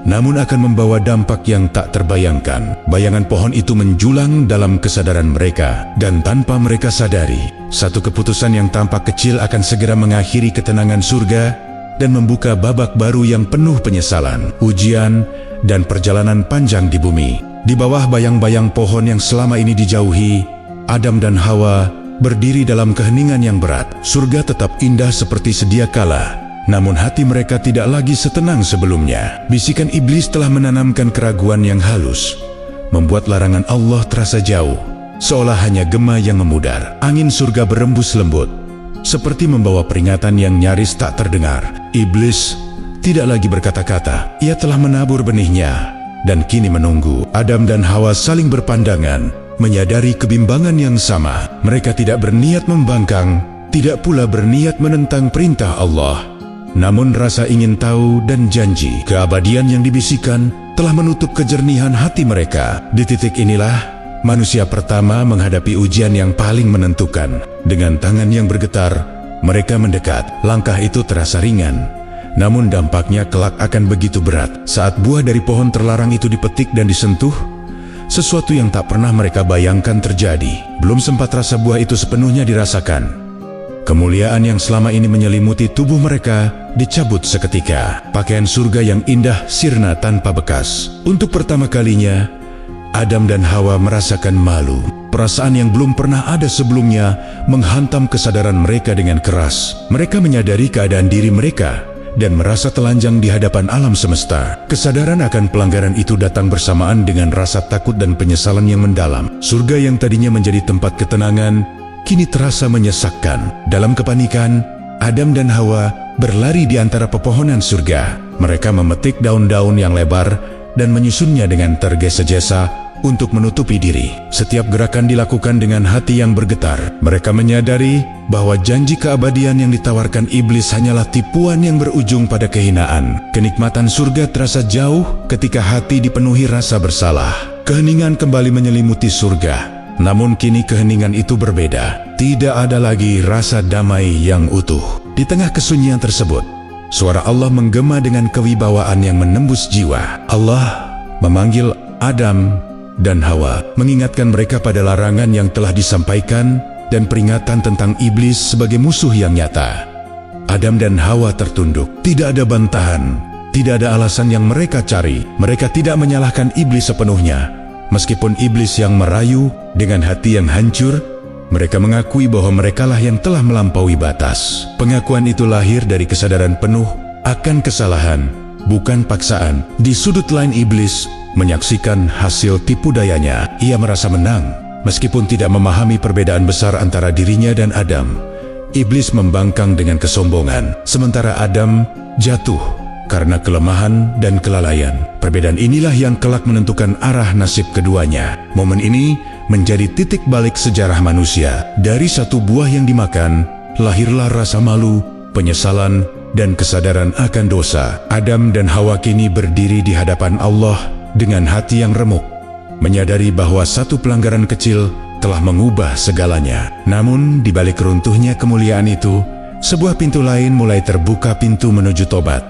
namun akan membawa dampak yang tak terbayangkan. Bayangan pohon itu menjulang dalam kesadaran mereka, dan tanpa mereka sadari, satu keputusan yang tampak kecil akan segera mengakhiri ketenangan surga dan membuka babak baru yang penuh penyesalan, ujian, dan perjalanan panjang di bumi. Di bawah bayang-bayang pohon yang selama ini dijauhi, Adam dan Hawa berdiri dalam keheningan yang berat. Surga tetap indah seperti sedia kala, namun hati mereka tidak lagi setenang sebelumnya. Bisikan iblis telah menanamkan keraguan yang halus, membuat larangan Allah terasa jauh, seolah hanya gema yang memudar. Angin surga berembus lembut, seperti membawa peringatan yang nyaris tak terdengar. Iblis tidak lagi berkata-kata. Ia telah menabur benihnya, dan kini menunggu. Adam dan Hawa saling berpandangan, menyadari kebimbangan yang sama. Mereka tidak berniat membangkang, tidak pula berniat menentang perintah Allah. Namun rasa ingin tahu dan janji keabadian yang dibisikkan telah menutup kejernihan hati mereka. Di titik inilah manusia pertama menghadapi ujian yang paling menentukan. Dengan tangan yang bergetar, mereka mendekat. Langkah itu terasa ringan, namun dampaknya kelak akan begitu berat. Saat buah dari pohon terlarang itu dipetik dan disentuh, sesuatu yang tak pernah mereka bayangkan terjadi. Belum sempat rasa buah itu sepenuhnya dirasakan, kemuliaan yang selama ini menyelimuti tubuh mereka dicabut seketika. Pakaian surga yang indah sirna tanpa bekas. Untuk pertama kalinya, Adam dan Hawa merasakan malu. Perasaan yang belum pernah ada sebelumnya menghantam kesadaran mereka dengan keras. Mereka menyadari keadaan diri mereka dan merasa telanjang di hadapan alam semesta. Kesadaran akan pelanggaran itu datang bersamaan dengan rasa takut dan penyesalan yang mendalam. Surga yang tadinya menjadi tempat ketenangan kini terasa menyesakkan. Dalam kepanikan, Adam dan Hawa berlari di antara pepohonan surga. Mereka memetik daun-daun yang lebar dan menyusunnya dengan tergesa-gesa untuk menutupi diri. Setiap gerakan dilakukan dengan hati yang bergetar. Mereka menyadari bahwa janji keabadian yang ditawarkan iblis hanyalah tipuan yang berujung pada kehinaan. Kenikmatan surga terasa jauh ketika hati dipenuhi rasa bersalah. Keheningan kembali menyelimuti surga. Namun kini keheningan itu berbeda. Tidak ada lagi rasa damai yang utuh. Di tengah kesunyian tersebut, suara Allah menggema dengan kewibawaan yang menembus jiwa. Allah memanggil Adam dan Hawa, mengingatkan mereka pada larangan yang telah disampaikan dan peringatan tentang iblis sebagai musuh yang nyata. Adam dan Hawa tertunduk. Tidak ada bantahan, tidak ada alasan yang mereka cari. Mereka tidak menyalahkan iblis sepenuhnya. Meskipun iblis yang merayu dengan hati yang hancur, mereka mengakui bahwa merekalah yang telah melampaui batas. Pengakuan itu lahir dari kesadaran penuh akan kesalahan, bukan paksaan. Di sudut lain iblis menyaksikan hasil tipu dayanya. Ia merasa menang, meskipun tidak memahami perbedaan besar antara dirinya dan Adam. Iblis membangkang dengan kesombongan, sementara Adam jatuh karena kelemahan dan kelalaian. Perbedaan inilah yang kelak menentukan arah nasib keduanya. Momen ini menjadi titik balik sejarah manusia. Dari satu buah yang dimakan, lahirlah rasa malu, penyesalan, dan kesadaran akan dosa. Adam dan Hawa kini berdiri di hadapan Allah dengan hati yang remuk, menyadari bahwa satu pelanggaran kecil telah mengubah segalanya. Namun di balik runtuhnya kemuliaan itu, sebuah pintu lain mulai terbuka, pintu menuju tobat.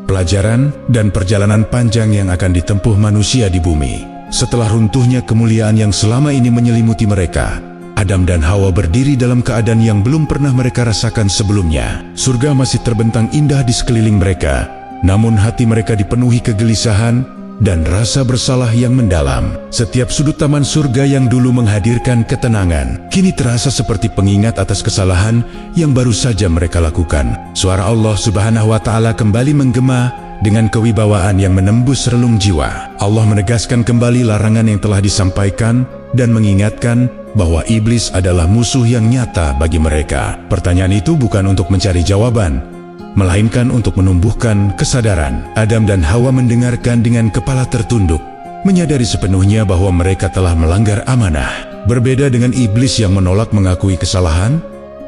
pelajaran dan perjalanan panjang yang akan ditempuh manusia di bumi. Setelah runtuhnya kemuliaan yang selama ini menyelimuti mereka, Adam dan Hawa berdiri dalam keadaan yang belum pernah mereka rasakan sebelumnya. Surga masih terbentang indah di sekeliling mereka, namun hati mereka dipenuhi kegelisahan dan rasa bersalah yang mendalam. Setiap sudut taman surga yang dulu menghadirkan ketenangan, kini terasa seperti pengingat atas kesalahan yang baru saja mereka lakukan. Suara Allah Subhanahu wa Ta'ala kembali menggema dengan kewibawaan yang menembus relung jiwa. Allah menegaskan kembali larangan yang telah disampaikan dan mengingatkan bahwa iblis adalah musuh yang nyata bagi mereka. Pertanyaan itu bukan untuk mencari jawaban, melainkan untuk menumbuhkan kesadaran. Adam dan Hawa mendengarkan dengan kepala tertunduk, menyadari sepenuhnya bahwa mereka telah melanggar amanah. Berbeda dengan iblis yang menolak mengakui kesalahan,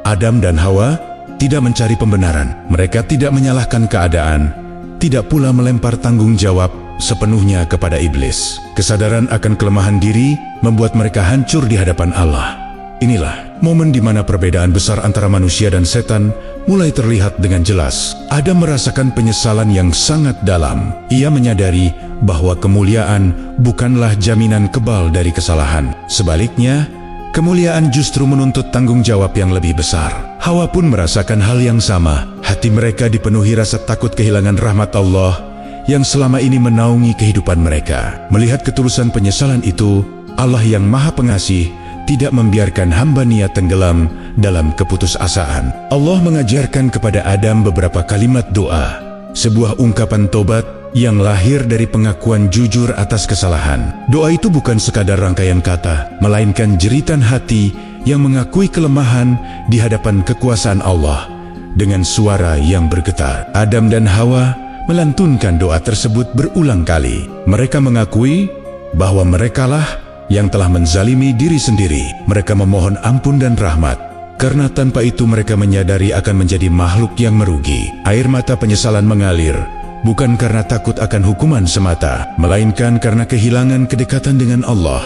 Adam dan Hawa tidak mencari pembenaran. Mereka tidak menyalahkan keadaan, tidak pula melempar tanggung jawab sepenuhnya kepada iblis. Kesadaran akan kelemahan diri membuat mereka hancur di hadapan Allah. Inilah momen di mana perbedaan besar antara manusia dan setan mulai terlihat dengan jelas. Adam merasakan penyesalan yang sangat dalam. Ia menyadari bahwa kemuliaan bukanlah jaminan kebal dari kesalahan. Sebaliknya, kemuliaan justru menuntut tanggung jawab yang lebih besar. Hawa pun merasakan hal yang sama. Hati mereka dipenuhi rasa takut kehilangan rahmat Allah yang selama ini menaungi kehidupan mereka. Melihat ketulusan penyesalan itu, Allah yang Maha Pengasih tidak membiarkan hamba-Nya tenggelam dalam keputusasaan. Allah mengajarkan kepada Adam beberapa kalimat doa, sebuah ungkapan tobat yang lahir dari pengakuan jujur atas kesalahan. Doa itu bukan sekadar rangkaian kata, melainkan jeritan hati yang mengakui kelemahan di hadapan kekuasaan Allah dengan suara yang bergetar. Adam dan Hawa melantunkan doa tersebut berulang kali. Mereka mengakui bahwa merekalah yang telah menzalimi diri sendiri. Mereka memohon ampun dan rahmat, karena tanpa itu mereka menyadari akan menjadi makhluk yang merugi. Air mata penyesalan mengalir, bukan karena takut akan hukuman semata, melainkan karena kehilangan kedekatan dengan Allah.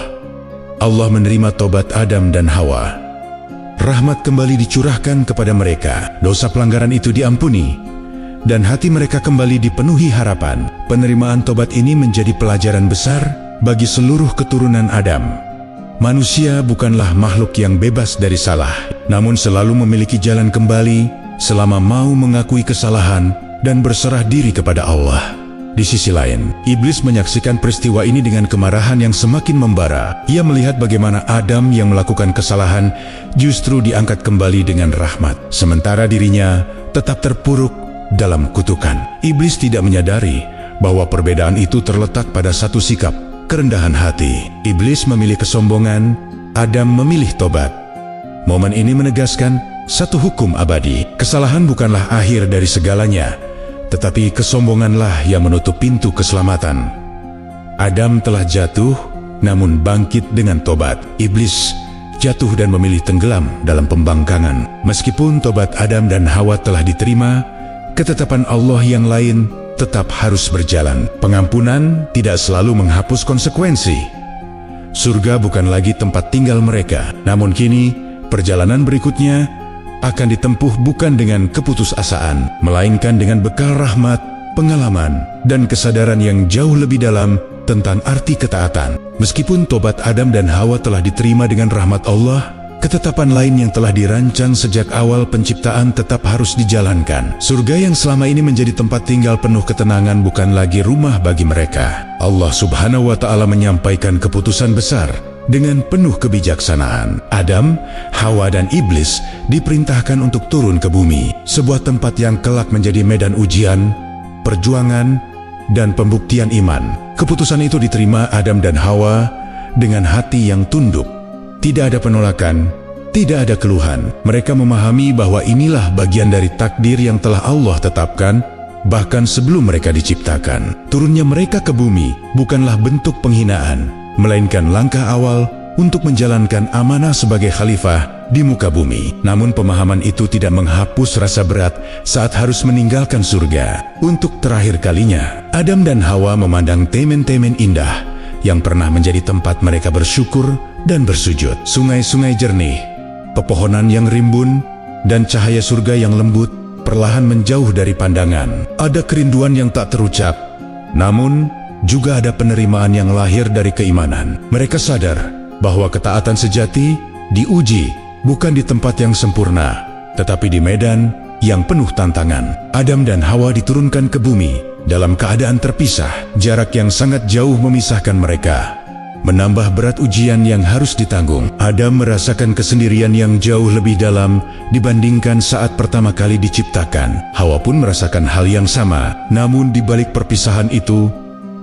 Allah menerima tobat Adam dan Hawa. Rahmat kembali dicurahkan kepada mereka. Dosa pelanggaran itu diampuni, dan hati mereka kembali dipenuhi harapan. Penerimaan tobat ini menjadi pelajaran besar bagi seluruh keturunan Adam. Manusia bukanlah makhluk yang bebas dari salah, namun selalu memiliki jalan kembali selama mau mengakui kesalahan dan berserah diri kepada Allah. Di sisi lain, iblis menyaksikan peristiwa ini dengan kemarahan yang semakin membara. Ia melihat bagaimana Adam yang melakukan kesalahan justru diangkat kembali dengan rahmat, sementara dirinya tetap terpuruk dalam kutukan. Iblis tidak menyadari bahwa perbedaan itu terletak pada satu sikap, kerendahan hati. Iblis memilih kesombongan, Adam memilih tobat. Momen ini menegaskan satu hukum abadi. Kesalahan bukanlah akhir dari segalanya, tetapi kesombonganlah yang menutup pintu keselamatan. Adam telah jatuh, namun bangkit dengan tobat. Iblis jatuh dan memilih tenggelam dalam pembangkangan. Meskipun tobat Adam dan Hawa telah diterima, ketetapan Allah yang lain tetap harus berjalan. Pengampunan tidak selalu menghapus konsekuensi. Surga bukan lagi tempat tinggal mereka, namun kini perjalanan berikutnya akan ditempuh bukan dengan keputusasaan, melainkan dengan bekal rahmat, pengalaman, dan kesadaran yang jauh lebih dalam tentang arti ketaatan. Meskipun tobat Adam dan Hawa telah diterima dengan rahmat Allah, ketetapan lain yang telah dirancang sejak awal penciptaan tetap harus dijalankan. Surga yang selama ini menjadi tempat tinggal penuh ketenangan bukan lagi rumah bagi mereka. Allah Subhanahu wa Ta'ala menyampaikan keputusan besar dengan penuh kebijaksanaan. Adam, Hawa, dan iblis diperintahkan untuk turun ke bumi, sebuah tempat yang kelak menjadi medan ujian, perjuangan, dan pembuktian iman. Keputusan itu diterima Adam dan Hawa dengan hati yang tunduk. Tidak ada penolakan, tidak ada keluhan. Mereka memahami bahwa inilah bagian dari takdir yang telah Allah tetapkan, bahkan sebelum mereka diciptakan. Turunnya mereka ke bumi bukanlah bentuk penghinaan, melainkan langkah awal untuk menjalankan amanah sebagai khalifah di muka bumi. Namun pemahaman itu tidak menghapus rasa berat saat harus meninggalkan surga. Untuk terakhir kalinya, Adam dan Hawa memandang temen-temen indah yang pernah menjadi tempat mereka bersyukur dan bersujud. Sungai-sungai jernih, pepohonan yang rimbun, dan cahaya surga yang lembut perlahan menjauh dari pandangan. Ada kerinduan yang tak terucap, namun juga ada penerimaan yang lahir dari keimanan. Mereka sadar bahwa ketaatan sejati diuji bukan di tempat yang sempurna, tetapi di medan yang penuh tantangan. Adam dan Hawa diturunkan ke bumi dalam keadaan terpisah. Jarak yang sangat jauh memisahkan mereka, menambah berat ujian yang harus ditanggung. Adam merasakan kesendirian yang jauh lebih dalam dibandingkan saat pertama kali diciptakan. Hawa pun merasakan hal yang sama. Namun di balik perpisahan itu,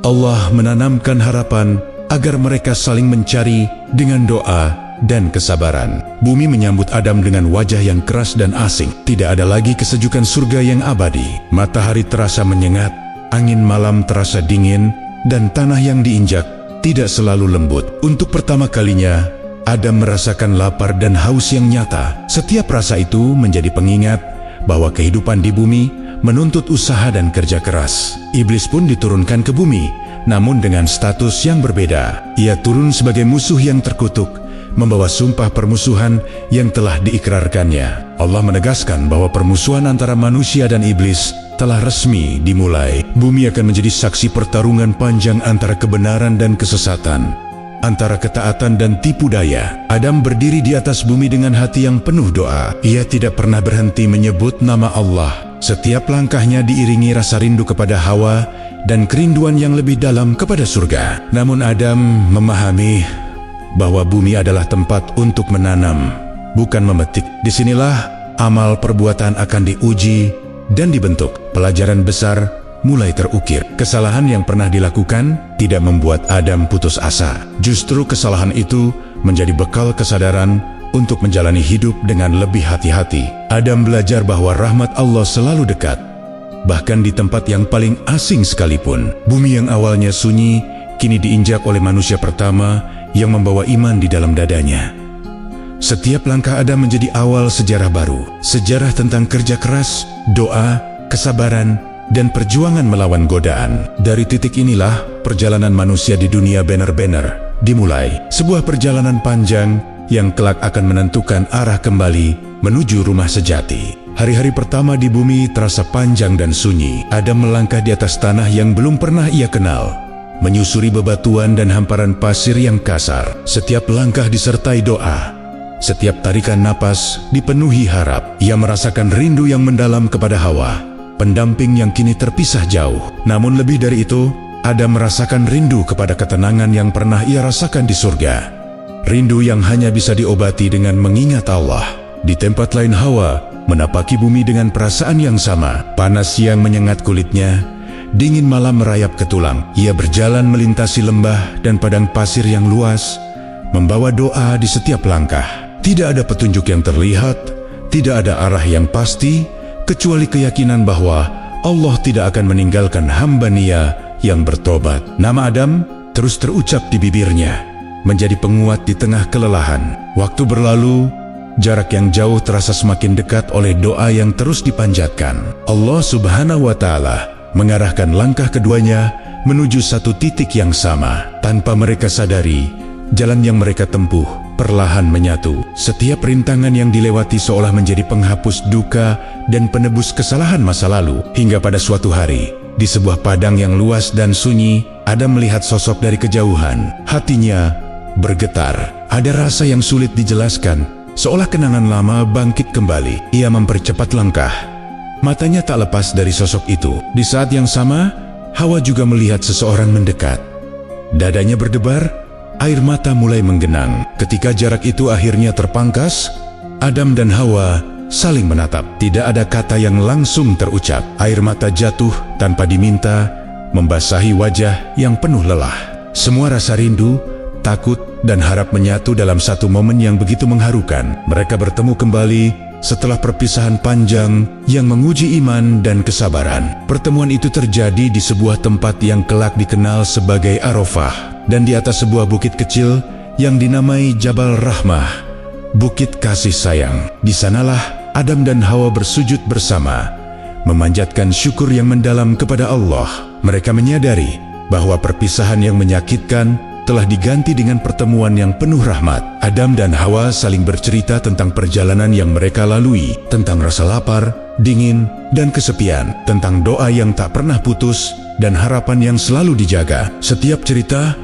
Allah menanamkan harapan agar mereka saling mencari dengan doa dan kesabaran. Bumi menyambut Adam dengan wajah yang keras dan asing. Tidak ada lagi kesejukan surga yang abadi. Matahari terasa menyengat, angin malam terasa dingin, dan tanah yang diinjak tidak selalu lembut. Untuk pertama kalinya, Adam merasakan lapar dan haus yang nyata. Setiap rasa itu menjadi pengingat bahwa kehidupan di bumi menuntut usaha dan kerja keras. Iblis pun diturunkan ke bumi, namun dengan status yang berbeda. Ia turun sebagai musuh yang terkutuk, membawa sumpah permusuhan yang telah diikrarkannya. Allah menegaskan bahwa permusuhan antara manusia dan iblis telah resmi dimulai. Bumi akan menjadi saksi pertarungan panjang antara kebenaran dan kesesatan, antara ketaatan dan tipu daya. Adam berdiri di atas bumi dengan hati yang penuh doa. Ia tidak pernah berhenti menyebut nama Allah. Setiap langkahnya diiringi rasa rindu kepada Hawa dan kerinduan yang lebih dalam kepada surga. Namun Adam memahami bahwa bumi adalah tempat untuk menanam, bukan memetik. Disinilah amal perbuatan akan diuji dan dibentuk. Pelajaran besar mulai terukir. Kesalahan yang pernah dilakukan tidak membuat Adam putus asa. Justru kesalahan itu menjadi bekal kesadaran untuk menjalani hidup dengan lebih hati-hati. Adam belajar bahwa rahmat Allah selalu dekat, bahkan di tempat yang paling asing sekalipun. Bumi yang awalnya sunyi kini diinjak oleh manusia pertama yang membawa iman di dalam dadanya. Setiap langkah Adam menjadi awal sejarah baru, sejarah tentang kerja keras, doa, kesabaran, dan perjuangan melawan godaan. Dari titik inilah perjalanan manusia di dunia benar-benar dimulai. Sebuah perjalanan panjang yang kelak akan menentukan arah kembali menuju rumah sejati. Hari-hari pertama di bumi terasa panjang dan sunyi. Adam melangkah di atas tanah yang belum pernah ia kenal, menyusuri bebatuan dan hamparan pasir yang kasar. Setiap langkah disertai doa, setiap tarikan napas dipenuhi harap. Ia merasakan rindu yang mendalam kepada Hawa, pendamping yang kini terpisah jauh. Namun lebih dari itu, Adam merasakan rindu kepada ketenangan yang pernah ia rasakan di surga. Rindu yang hanya bisa diobati dengan mengingat Allah. Di tempat lain Hawa menapaki bumi dengan perasaan yang sama. Panas siang menyengat kulitnya, dingin malam merayap ke tulang. Ia berjalan melintasi lembah dan padang pasir yang luas, membawa doa di setiap langkah. Tidak ada petunjuk yang terlihat, tidak ada arah yang pasti, kecuali keyakinan bahwa Allah tidak akan meninggalkan hamba-Nya yang bertobat. Nama Adam terus terucap di bibirnya, menjadi penguat di tengah kelelahan. Waktu berlalu, jarak yang jauh terasa semakin dekat oleh doa yang terus dipanjatkan. Allah Subhanahu wa Ta'ala mengarahkan langkah keduanya menuju satu titik yang sama. Tanpa mereka sadari, jalan yang mereka tempuh perlahan menyatu. Setiap rintangan yang dilewati seolah menjadi penghapus duka dan penebus kesalahan masa lalu. Hingga pada suatu hari, di sebuah padang yang luas dan sunyi, Adam melihat sosok dari kejauhan. Hatinya bergetar. Ada rasa yang sulit dijelaskan, seolah kenangan lama bangkit kembali. Ia mempercepat langkah. Matanya tak lepas dari sosok itu. Di saat yang sama, Hawa juga melihat seseorang mendekat. Dadanya berdebar, air mata mulai menggenang. Ketika jarak itu akhirnya terpangkas, Adam dan Hawa saling menatap. Tidak ada kata yang langsung terucap. Air mata jatuh tanpa diminta, membasahi wajah yang penuh lelah. Semua rasa rindu, takut, dan harap menyatu dalam satu momen yang begitu mengharukan. Mereka bertemu kembali setelah perpisahan panjang yang menguji iman dan kesabaran. Pertemuan itu terjadi di sebuah tempat yang kelak dikenal sebagai Arafah, dan di atas sebuah bukit kecil yang dinamai Jabal Rahmah, Bukit Kasih Sayang. Di sanalah Adam dan Hawa bersujud bersama, memanjatkan syukur yang mendalam kepada Allah. Mereka menyadari bahwa perpisahan yang menyakitkan telah diganti dengan pertemuan yang penuh rahmat. Adam dan Hawa saling bercerita tentang perjalanan yang mereka lalui, tentang rasa lapar, dingin, dan kesepian, tentang doa yang tak pernah putus dan harapan yang selalu dijaga. Setiap cerita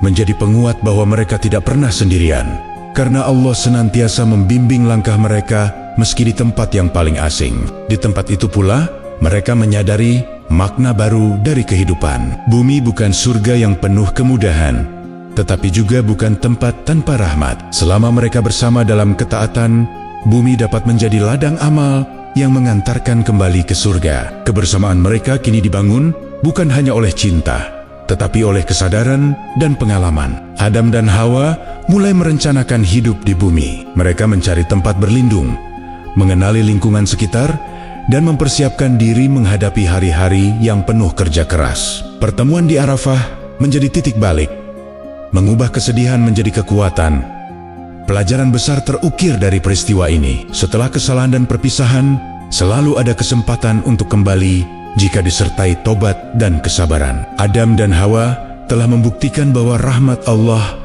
menjadi penguat bahwa mereka tidak pernah sendirian, karena Allah senantiasa membimbing langkah mereka meski di tempat yang paling asing. Di tempat itu pula, mereka menyadari makna baru dari kehidupan. Bumi bukan surga yang penuh kemudahan, tetapi juga bukan tempat tanpa rahmat. Selama mereka bersama dalam ketaatan, bumi dapat menjadi ladang amal yang mengantarkan kembali ke surga. Kebersamaan mereka kini dibangun bukan hanya oleh cinta, tetapi oleh kesadaran dan pengalaman. Adam dan Hawa mulai merencanakan hidup di bumi. Mereka mencari tempat berlindung, mengenali lingkungan sekitar, dan mempersiapkan diri menghadapi hari-hari yang penuh kerja keras. Pertemuan di Arafah menjadi titik balik, mengubah kesedihan menjadi kekuatan. Pelajaran besar terukir dari peristiwa ini. Setelah kesalahan dan perpisahan, selalu ada kesempatan untuk kembali jika disertai tobat dan kesabaran. Adam dan Hawa telah membuktikan bahwa rahmat Allah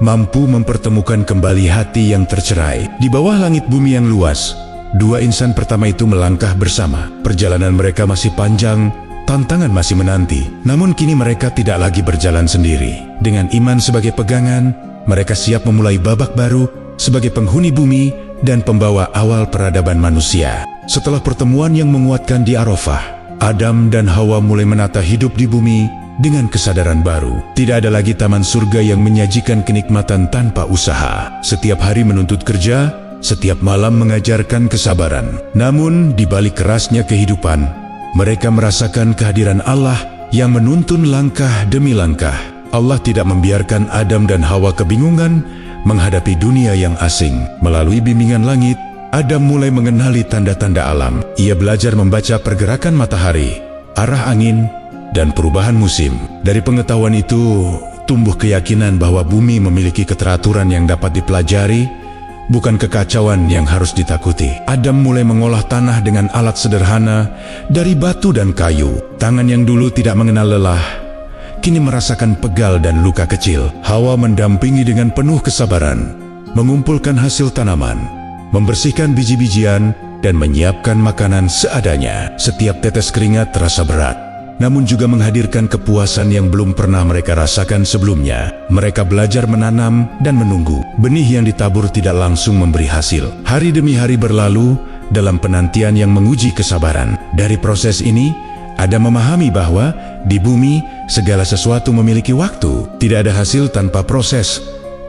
mampu mempertemukan kembali hati yang tercerai. Di bawah langit bumi yang luas, dua insan pertama itu melangkah bersama. Perjalanan mereka masih panjang, tantangan masih menanti. Namun kini mereka tidak lagi berjalan sendiri. Dengan iman sebagai pegangan, mereka siap memulai babak baru sebagai penghuni bumi dan pembawa awal peradaban manusia. Setelah pertemuan yang menguatkan di Arafah, Adam dan Hawa mulai menata hidup di bumi dengan kesadaran baru. Tidak ada lagi taman surga yang menyajikan kenikmatan tanpa usaha. Setiap hari menuntut kerja, setiap malam mengajarkan kesabaran. Namun di balik kerasnya kehidupan, mereka merasakan kehadiran Allah yang menuntun langkah demi langkah. Allah tidak membiarkan Adam dan Hawa kebingungan menghadapi dunia yang asing. Melalui bimbingan langit, Adam mulai mengenali tanda-tanda alam. Ia belajar membaca pergerakan matahari, arah angin, dan perubahan musim. Dari pengetahuan itu, tumbuh keyakinan bahwa bumi memiliki keteraturan yang dapat dipelajari, bukan kekacauan yang harus ditakuti. Adam mulai mengolah tanah dengan alat sederhana dari batu dan kayu. Tangan yang dulu tidak mengenal lelah, kini merasakan pegal dan luka kecil. Hawa mendampingi dengan penuh kesabaran, mengumpulkan hasil tanaman, membersihkan biji-bijian, dan menyiapkan makanan seadanya. Setiap tetes keringat terasa berat, namun juga menghadirkan kepuasan yang belum pernah mereka rasakan sebelumnya. Mereka belajar menanam dan menunggu. Benih yang ditabur tidak langsung memberi hasil. Hari demi hari berlalu dalam penantian yang menguji kesabaran. Dari proses ini, Adam memahami bahwa di bumi segala sesuatu memiliki waktu. Tidak ada hasil tanpa proses,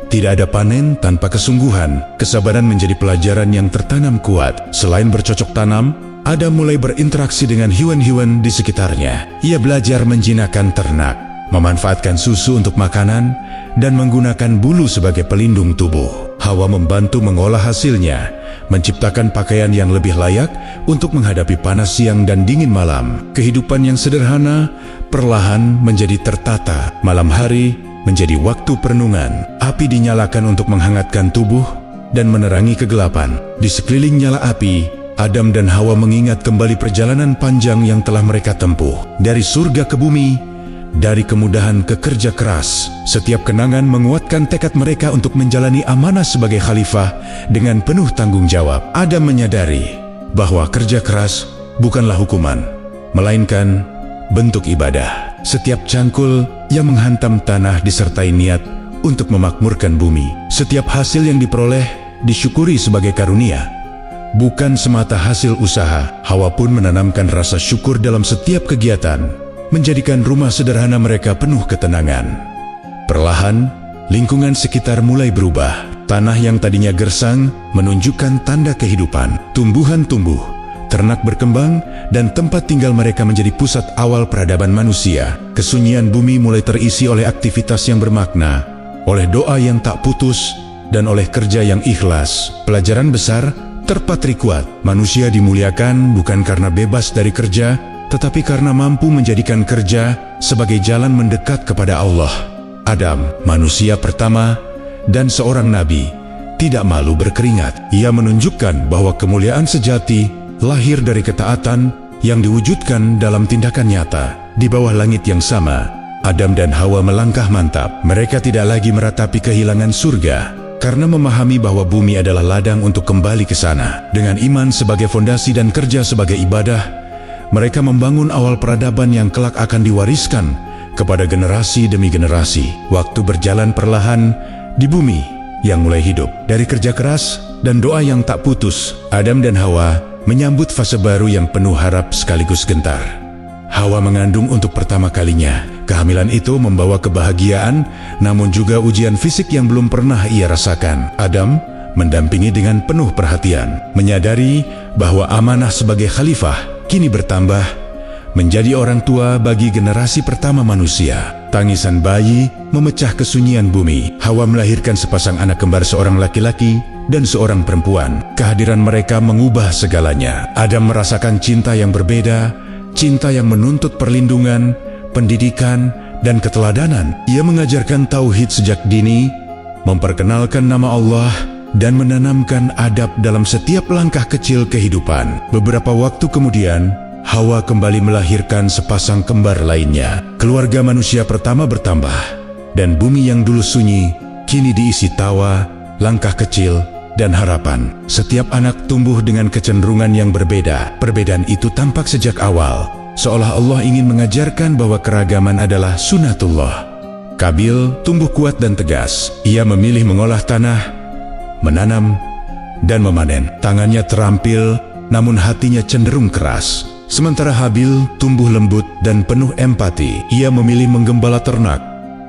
tidak ada panen tanpa kesungguhan. Kesabaran menjadi pelajaran yang tertanam kuat. Selain bercocok tanam, Adam mulai berinteraksi dengan hewan-hewan di sekitarnya. Ia belajar menjinakkan ternak, memanfaatkan susu untuk makanan, dan menggunakan bulu sebagai pelindung tubuh. Hawa membantu mengolah hasilnya, menciptakan pakaian yang lebih layak untuk menghadapi panas siang dan dingin malam. Kehidupan yang sederhana perlahan menjadi tertata. Malam hari menjadi waktu perenungan. Api dinyalakan untuk menghangatkan tubuh dan menerangi kegelapan. Di sekeliling nyala api, Adam dan Hawa mengingat kembali perjalanan panjang yang telah mereka tempuh. Dari surga ke bumi, dari kemudahan ke kerja keras. Setiap kenangan menguatkan tekad mereka untuk menjalani amanah sebagai khalifah dengan penuh tanggung jawab. Adam menyadari bahwa kerja keras bukanlah hukuman, melainkan bentuk ibadah. Setiap cangkul yang menghantam tanah disertai niat untuk memakmurkan bumi. Setiap hasil yang diperoleh disyukuri sebagai karunia, bukan semata hasil usaha. Hawa pun menanamkan rasa syukur dalam setiap kegiatan, menjadikan rumah sederhana mereka penuh ketenangan. Perlahan, lingkungan sekitar mulai berubah. Tanah yang tadinya gersang menunjukkan tanda kehidupan. Tumbuhan tumbuh, ternak berkembang, dan tempat tinggal mereka menjadi pusat awal peradaban manusia. Kesunyian bumi mulai terisi oleh aktivitas yang bermakna, oleh doa yang tak putus, dan oleh kerja yang ikhlas. Pelajaran besar terpatri kuat. Manusia dimuliakan bukan karena bebas dari kerja, tetapi karena mampu menjadikan kerja sebagai jalan mendekat kepada Allah. Adam, manusia pertama dan seorang nabi, tidak malu berkeringat. Ia menunjukkan bahwa kemuliaan sejati lahir dari ketaatan yang diwujudkan dalam tindakan nyata. Di bawah langit yang sama, Adam dan Hawa melangkah mantap. Mereka tidak lagi meratapi kehilangan surga, karena memahami bahwa bumi adalah ladang untuk kembali ke sana. Dengan iman sebagai fondasi dan kerja sebagai ibadah, mereka membangun awal peradaban yang kelak akan diwariskan kepada generasi demi generasi. Waktu berjalan perlahan di bumi yang mulai hidup. Dari kerja keras dan doa yang tak putus, Adam dan Hawa menyambut fase baru yang penuh harap sekaligus gentar. Hawa mengandung untuk pertama kalinya. Kehamilan itu membawa kebahagiaan, namun juga ujian fisik yang belum pernah ia rasakan. Adam mendampingi dengan penuh perhatian, menyadari bahwa amanah sebagai khalifah kini bertambah menjadi orang tua bagi generasi pertama manusia. Tangisan bayi memecah kesunyian bumi. Hawa melahirkan sepasang anak kembar, seorang laki-laki dan seorang perempuan. Kehadiran mereka mengubah segalanya. Adam merasakan cinta yang berbeda, cinta yang menuntut perlindungan, pendidikan, dan keteladanan. Ia mengajarkan tauhid sejak dini, memperkenalkan nama Allah, dan menanamkan adab dalam setiap langkah kecil kehidupan. Beberapa waktu kemudian, Hawa kembali melahirkan sepasang kembar lainnya. Keluarga manusia pertama bertambah, dan bumi yang dulu sunyi kini diisi tawa, langkah kecil, dan harapan. Setiap anak tumbuh dengan kecenderungan yang berbeda. Perbedaan itu tampak sejak awal, seolah Allah ingin mengajarkan bahwa keragaman adalah sunatullah. Kabil tumbuh kuat dan tegas. Ia memilih mengolah tanah, menanam, dan memanen. Tangannya terampil, namun hatinya cenderung keras. Sementara Habil tumbuh lembut dan penuh empati. Ia memilih menggembala ternak,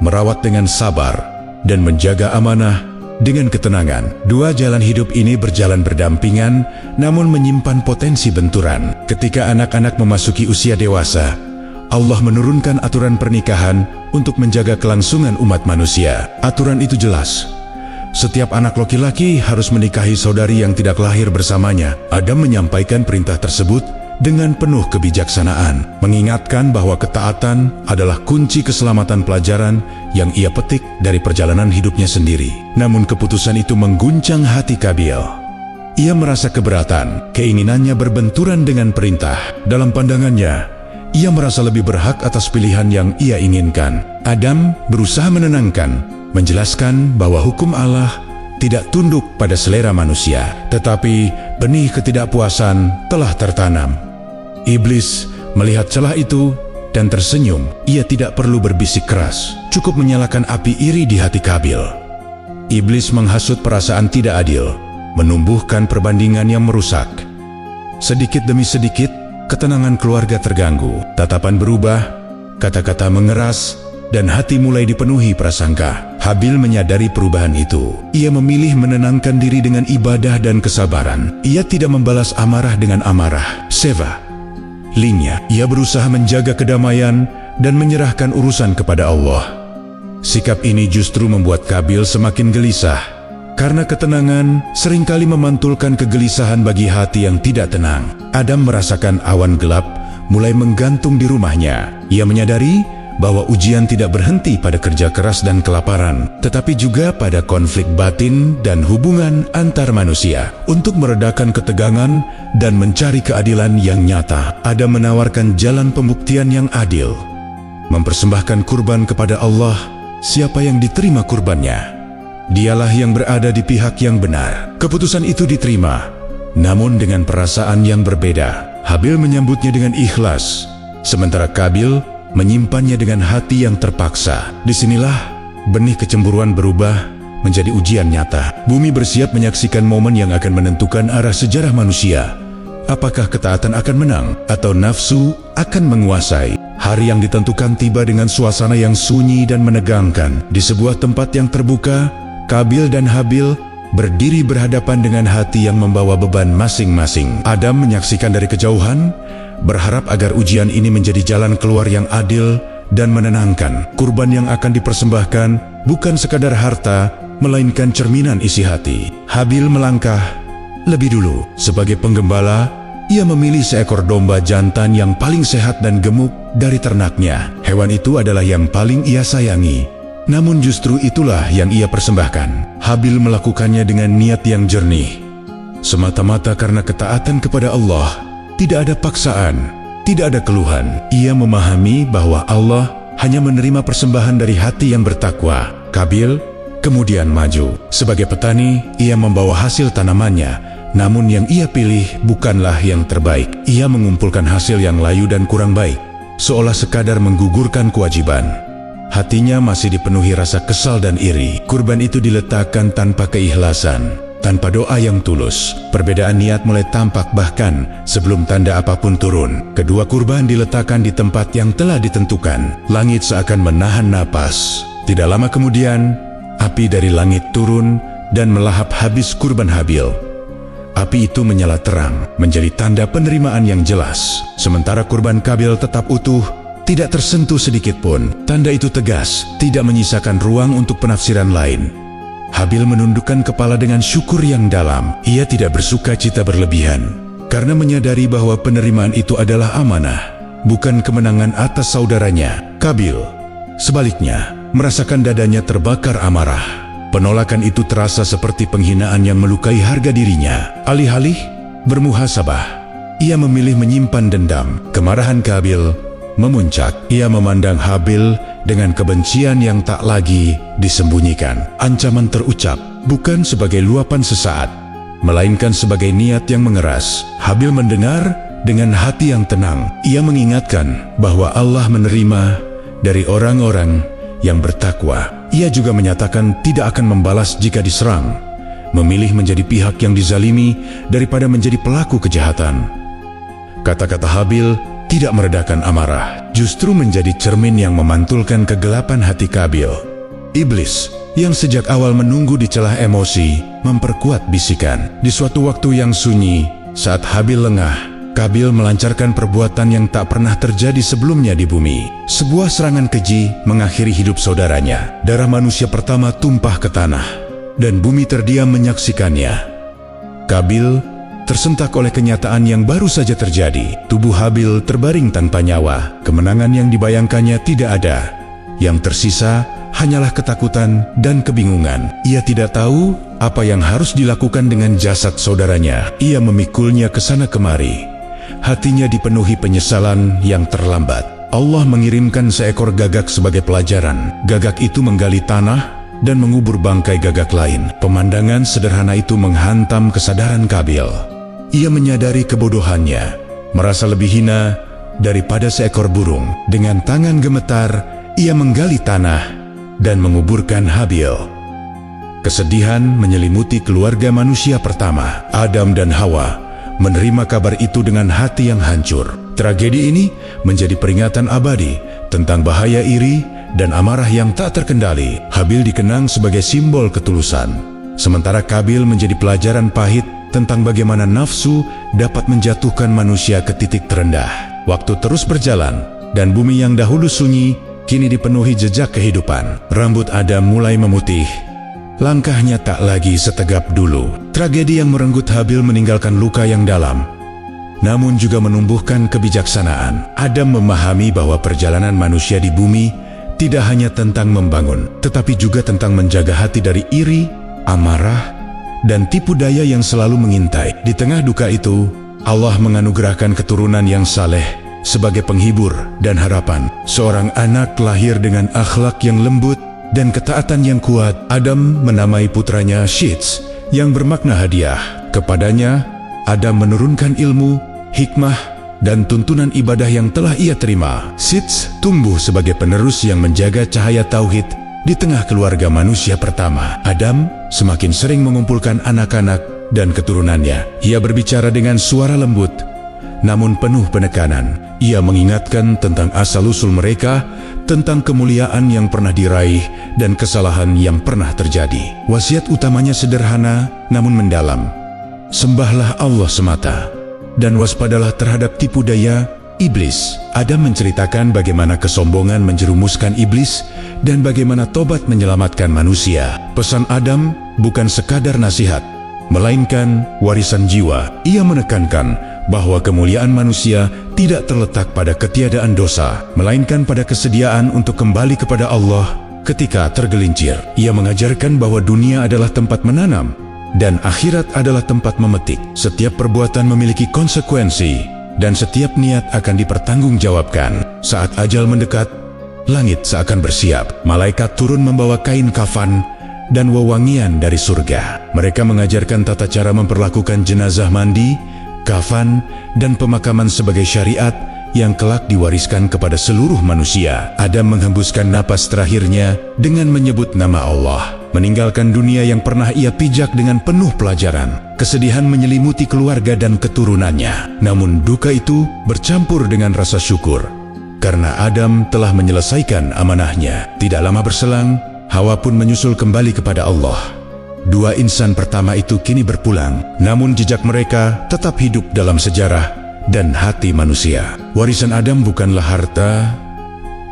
merawat dengan sabar, dan menjaga amanah dengan ketenangan. Dua jalan hidup ini berjalan berdampingan, namun menyimpan potensi benturan. Ketika anak-anak memasuki usia dewasa, Allah menurunkan aturan pernikahan untuk menjaga kelangsungan umat manusia. Aturan itu jelas. Setiap anak laki-laki harus menikahi saudari yang tidak lahir bersamanya. Adam menyampaikan perintah tersebut dengan penuh kebijaksanaan, mengingatkan bahwa ketaatan adalah kunci keselamatan pelajaran yang ia petik dari perjalanan hidupnya sendiri. Namun keputusan itu mengguncang hati Kabil. Ia merasa keberatan, keinginannya berbenturan dengan perintah. Dalam pandangannya, ia merasa lebih berhak atas pilihan yang ia inginkan. Adam berusaha menenangkan, menjelaskan bahwa hukum Allah tidak tunduk pada selera manusia, tetapi benih ketidakpuasan telah tertanam. Iblis melihat celah itu dan tersenyum. Ia tidak perlu berbisik keras, cukup menyalakan api iri di hati Kabil. Iblis menghasut perasaan tidak adil, menumbuhkan perbandingan yang merusak. Sedikit demi sedikit, ketenangan keluarga terganggu. Tatapan berubah, kata-kata mengeras, dan hati mulai dipenuhi prasangka. Habil menyadari perubahan itu. Ia memilih menenangkan diri dengan ibadah dan kesabaran. Ia tidak membalas amarah dengan amarah. Seva linya, ia berusaha menjaga kedamaian dan menyerahkan urusan kepada Allah. Sikap ini justru membuat Kabil semakin gelisah, karena ketenangan seringkali memantulkan kegelisahan bagi hati yang tidak tenang. Adam merasakan awan gelap mulai menggantung di rumahnya. Ia menyadari bahwa ujian tidak berhenti pada kerja keras dan kelaparan, tetapi juga pada konflik batin dan hubungan antar manusia. Untuk meredakan ketegangan dan mencari keadilan yang nyata, Adam menawarkan jalan pembuktian yang adil. Mempersembahkan kurban kepada Allah, siapa yang diterima kurbannya, dialah yang berada di pihak yang benar. Keputusan itu diterima, namun dengan perasaan yang berbeda. Habil menyambutnya dengan ikhlas, sementara Kabil menyimpannya dengan hati yang terpaksa. Disinilah benih kecemburuan berubah menjadi ujian nyata. Bumi bersiap menyaksikan momen yang akan menentukan arah sejarah manusia. Apakah ketaatan akan menang atau nafsu akan menguasai? Hari yang ditentukan tiba dengan suasana yang sunyi dan menegangkan. Di sebuah tempat yang terbuka, Kabil dan Habil berdiri berhadapan dengan hati yang membawa beban masing-masing. Adam menyaksikan dari kejauhan, berharap agar ujian ini menjadi jalan keluar yang adil dan menenangkan. Kurban yang akan dipersembahkan bukan sekadar harta, melainkan cerminan isi hati. Habil melangkah lebih dulu. Sebagai penggembala, ia memilih seekor domba jantan yang paling sehat dan gemuk dari ternaknya. Hewan itu adalah yang paling ia sayangi, namun justru itulah yang ia persembahkan. Habil melakukannya dengan niat yang jernih, semata-mata karena ketaatan kepada Allah. Tidak ada paksaan, tidak ada keluhan. Ia memahami bahwa Allah hanya menerima persembahan dari hati yang bertakwa. Kabil kemudian maju. Sebagai petani, ia membawa hasil tanamannya, namun yang ia pilih bukanlah yang terbaik. Ia mengumpulkan hasil yang layu dan kurang baik, seolah sekadar menggugurkan kewajiban. Hatinya masih dipenuhi rasa kesal dan iri. Kurban itu diletakkan tanpa keikhlasan, tanpa doa yang tulus. Perbedaan niat mulai tampak bahkan sebelum tanda apapun turun. Kedua kurban diletakkan di tempat yang telah ditentukan. Langit seakan menahan napas. Tidak lama kemudian, api dari langit turun dan melahap habis kurban Habil. Api itu menyala terang, menjadi tanda penerimaan yang jelas. Sementara kurban Kabil tetap utuh, tidak tersentuh sedikit pun. Tanda itu tegas, tidak menyisakan ruang untuk penafsiran lain. Habil menundukkan kepala dengan syukur yang dalam. Ia tidak bersuka cita berlebihan, karena menyadari bahwa penerimaan itu adalah amanah, bukan kemenangan atas saudaranya, Kabil. Sebaliknya, merasakan dadanya terbakar amarah. Penolakan itu terasa seperti penghinaan yang melukai harga dirinya. Alih-alih bermuhasabah, ia memilih menyimpan dendam. Kemarahan Kabil memuncak. Ia memandang Habil dengan kebencian yang tak lagi disembunyikan. Ancaman terucap bukan sebagai luapan sesaat, melainkan sebagai niat yang mengeras. Habil mendengar dengan hati yang tenang. Ia mengingatkan bahwa Allah menerima dari orang-orang yang bertakwa. Ia juga menyatakan tidak akan membalas jika diserang, memilih menjadi pihak yang dizalimi daripada menjadi pelaku kejahatan. Kata-kata Habil tidak meredakan amarah, justru menjadi cermin yang memantulkan kegelapan hati Kabil. Iblis yang sejak awal menunggu di celah emosi memperkuat bisikan. Di suatu waktu yang sunyi, saat Habil lengah, Kabil melancarkan perbuatan yang tak pernah terjadi sebelumnya di bumi. Sebuah serangan keji mengakhiri hidup saudaranya. Darah manusia pertama tumpah ke tanah, dan bumi terdiam menyaksikannya. Kabil tersentak oleh kenyataan yang baru saja terjadi. Tubuh Habil terbaring tanpa nyawa. Kemenangan yang dibayangkannya tidak ada. Yang tersisa hanyalah ketakutan dan kebingungan. Ia tidak tahu apa yang harus dilakukan dengan jasad saudaranya. Ia memikulnya ke sana kemari. Hatinya dipenuhi penyesalan yang terlambat. Allah mengirimkan seekor gagak sebagai pelajaran. Gagak itu menggali tanah dan mengubur bangkai gagak lain. Pemandangan sederhana itu menghantam kesadaran Kabil. Ia menyadari kebodohannya, merasa lebih hina daripada seekor burung. Dengan tangan gemetar, ia menggali tanah dan menguburkan Habil. Kesedihan menyelimuti keluarga manusia pertama. Adam dan Hawa menerima kabar itu dengan hati yang hancur. Tragedi ini menjadi peringatan abadi tentang bahaya iri dan amarah yang tak terkendali. Habil dikenang sebagai simbol ketulusan, sementara Kabil menjadi pelajaran pahit tentang bagaimana nafsu dapat menjatuhkan manusia ke titik terendah. Waktu terus berjalan, dan bumi yang dahulu sunyi kini dipenuhi jejak kehidupan. Rambut Adam mulai memutih. Langkahnya tak lagi setegap dulu. Tragedi yang merenggut Habil meninggalkan luka yang dalam, namun juga menumbuhkan kebijaksanaan. Adam memahami bahwa perjalanan manusia di bumi tidak hanya tentang membangun, tetapi juga tentang menjaga hati dari iri, amarah, dan tipu daya yang selalu mengintai. Di tengah duka itu, Allah menganugerahkan keturunan yang saleh sebagai penghibur dan harapan. Seorang anak lahir dengan akhlak yang lembut dan ketaatan yang kuat. Adam menamai putranya Shits, yang bermakna hadiah. Kepadanya, Adam menurunkan ilmu, hikmah, dan tuntunan ibadah yang telah ia terima. Shits tumbuh sebagai penerus yang menjaga cahaya tauhid di tengah keluarga manusia pertama. Adam semakin sering mengumpulkan anak-anak dan keturunannya. Ia berbicara dengan suara lembut, namun penuh penekanan. Ia mengingatkan tentang asal-usul mereka, tentang kemuliaan yang pernah diraih dan kesalahan yang pernah terjadi. Wasiat utamanya sederhana namun mendalam. Sembahlah Allah semata dan waspadalah terhadap tipu daya iblis. Adam menceritakan bagaimana kesombongan menjerumuskan iblis dan bagaimana tobat menyelamatkan manusia. Pesan Adam bukan sekadar nasihat, melainkan warisan jiwa. Ia menekankan bahwa kemuliaan manusia tidak terletak pada ketiadaan dosa, melainkan pada kesediaan untuk kembali kepada Allah ketika tergelincir. Ia mengajarkan bahwa dunia adalah tempat menanam dan akhirat adalah tempat memetik. Setiap perbuatan memiliki konsekuensi dan setiap niat akan dipertanggungjawabkan. Saat ajal mendekat, langit seakan bersiap. Malaikat turun membawa kain kafan dan wewangian dari surga. Mereka mengajarkan tata cara memperlakukan jenazah mandi, kafan, dan pemakaman sebagai syariat yang kelak diwariskan kepada seluruh manusia. Adam menghembuskan napas terakhirnya dengan menyebut nama Allah, meninggalkan dunia yang pernah ia pijak dengan penuh pelajaran. Kesedihan menyelimuti keluarga dan keturunannya. Namun duka itu bercampur dengan rasa syukur, karena Adam telah menyelesaikan amanahnya. Tidak lama berselang, Hawa pun menyusul kembali kepada Allah. Dua insan pertama itu kini berpulang, namun jejak mereka tetap hidup dalam sejarah dan hati manusia. Warisan Adam bukanlah harta,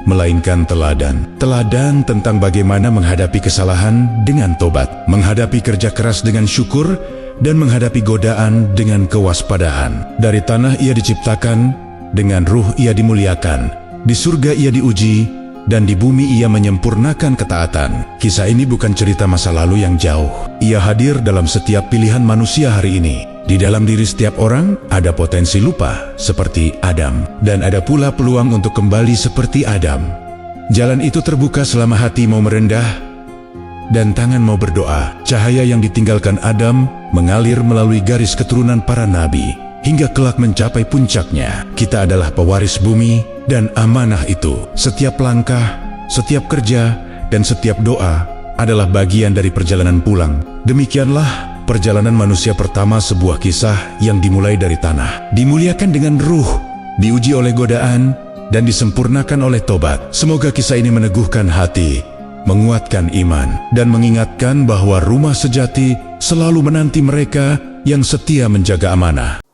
melainkan teladan. Teladan tentang bagaimana menghadapi kesalahan dengan tobat, menghadapi kerja keras dengan syukur, dan menghadapi godaan dengan kewaspadaan. Dari tanah ia diciptakan, dengan ruh ia dimuliakan, di surga ia diuji, dan di bumi ia menyempurnakan ketaatan. Kisah ini bukan cerita masa lalu yang jauh. Ia hadir dalam setiap pilihan manusia hari ini. Di dalam diri setiap orang ada potensi lupa seperti Adam, dan ada pula peluang untuk kembali seperti Adam. Jalan itu terbuka selama hati mau merendah dan tangan mau berdoa. Cahaya yang ditinggalkan Adam mengalir melalui garis keturunan para nabi hingga kelak mencapai puncaknya. Kita adalah pewaris bumi dan amanah itu. Setiap langkah, setiap kerja, dan setiap doa adalah bagian dari perjalanan pulang. Demikianlah perjalanan manusia pertama, sebuah kisah yang dimulai dari tanah, dimuliakan dengan ruh, diuji oleh godaan, dan disempurnakan oleh tobat. Semoga kisah ini meneguhkan hati, menguatkan iman, dan mengingatkan bahwa rumah sejati selalu menanti mereka yang setia menjaga amanah.